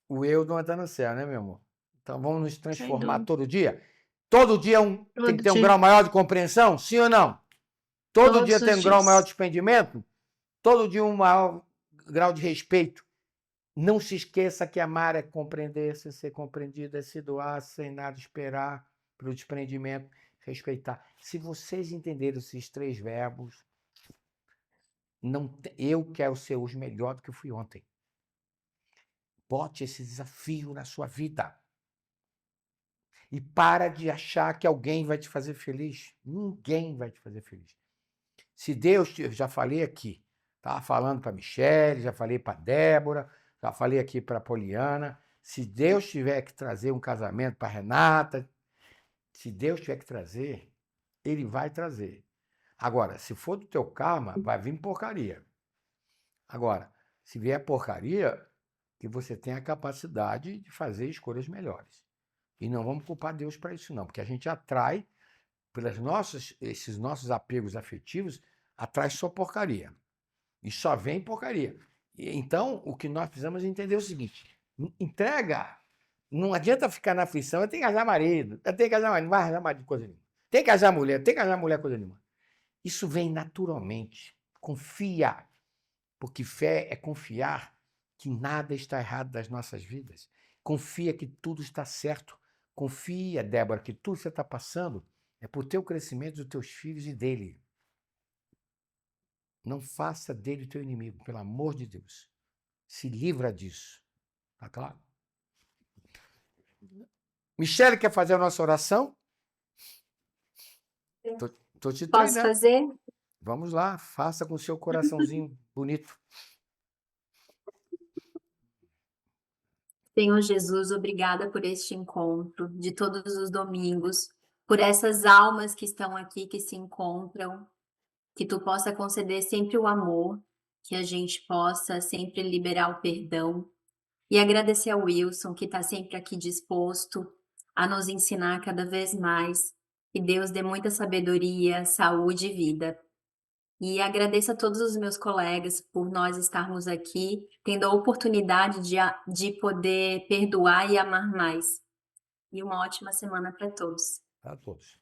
O eu não está no céu, né, meu amor? Então vamos nos transformar dúvida. todo dia. Todo dia tem que ter um dia. grau maior de compreensão? Sim ou não? Todo Todos dia os tem um grau dias. maior de desprendimento? Todo dia um maior grau de respeito? Não se esqueça que amar é compreender, ser compreendido, é se doar sem nada esperar pelo desprendimento, respeitar. Se vocês entenderem esses 3 verbos, eu quero ser hoje melhor do que eu fui ontem. Bote esse desafio na sua vida. E para de achar que alguém vai te fazer feliz. Ninguém vai te fazer feliz. Se Deus, eu já falei aqui, estava falando para a Michele, já falei para a Débora, já falei aqui para a Poliana, se Deus tiver que trazer um casamento para a Renata, se Deus tiver que trazer, Ele vai trazer. Agora, se for do teu karma, vai vir porcaria. Agora, se vier porcaria, que você tenha a capacidade de fazer escolhas melhores. E não vamos culpar Deus para isso não, porque a gente atrai, esses nossos apegos afetivos, atrai só porcaria. E só vem porcaria. Então, o que nós precisamos entender é o seguinte, entrega. Não adianta ficar na aflição, eu tenho que casar marido, eu tenho que casar marido, não vai casar marido coisa nenhuma. Tem que casar mulher coisa nenhuma. Isso vem naturalmente. Confia. Porque fé é confiar que nada está errado das nossas vidas. Confia que tudo está certo. Confia, Débora, que tudo que você está passando é para o teu crescimento dos teus filhos e dele. Não faça dele o teu inimigo, pelo amor de Deus. Se livra disso. Tá claro? Michele, quer fazer a nossa oração? Tô te Posso treinando. fazer? Vamos lá, faça com o seu coraçãozinho bonito. Senhor Jesus, obrigada por este encontro de todos os domingos, por essas almas que estão aqui, que se encontram, que tu possa conceder sempre o amor, que a gente possa sempre liberar o perdão. E agradecer ao Wilson, que está sempre aqui disposto a nos ensinar cada vez mais. Que Deus dê muita sabedoria, saúde e vida. E agradeço a todos os meus colegas por nós estarmos aqui, tendo a oportunidade de poder perdoar e amar mais. E uma ótima semana para todos. Para todos.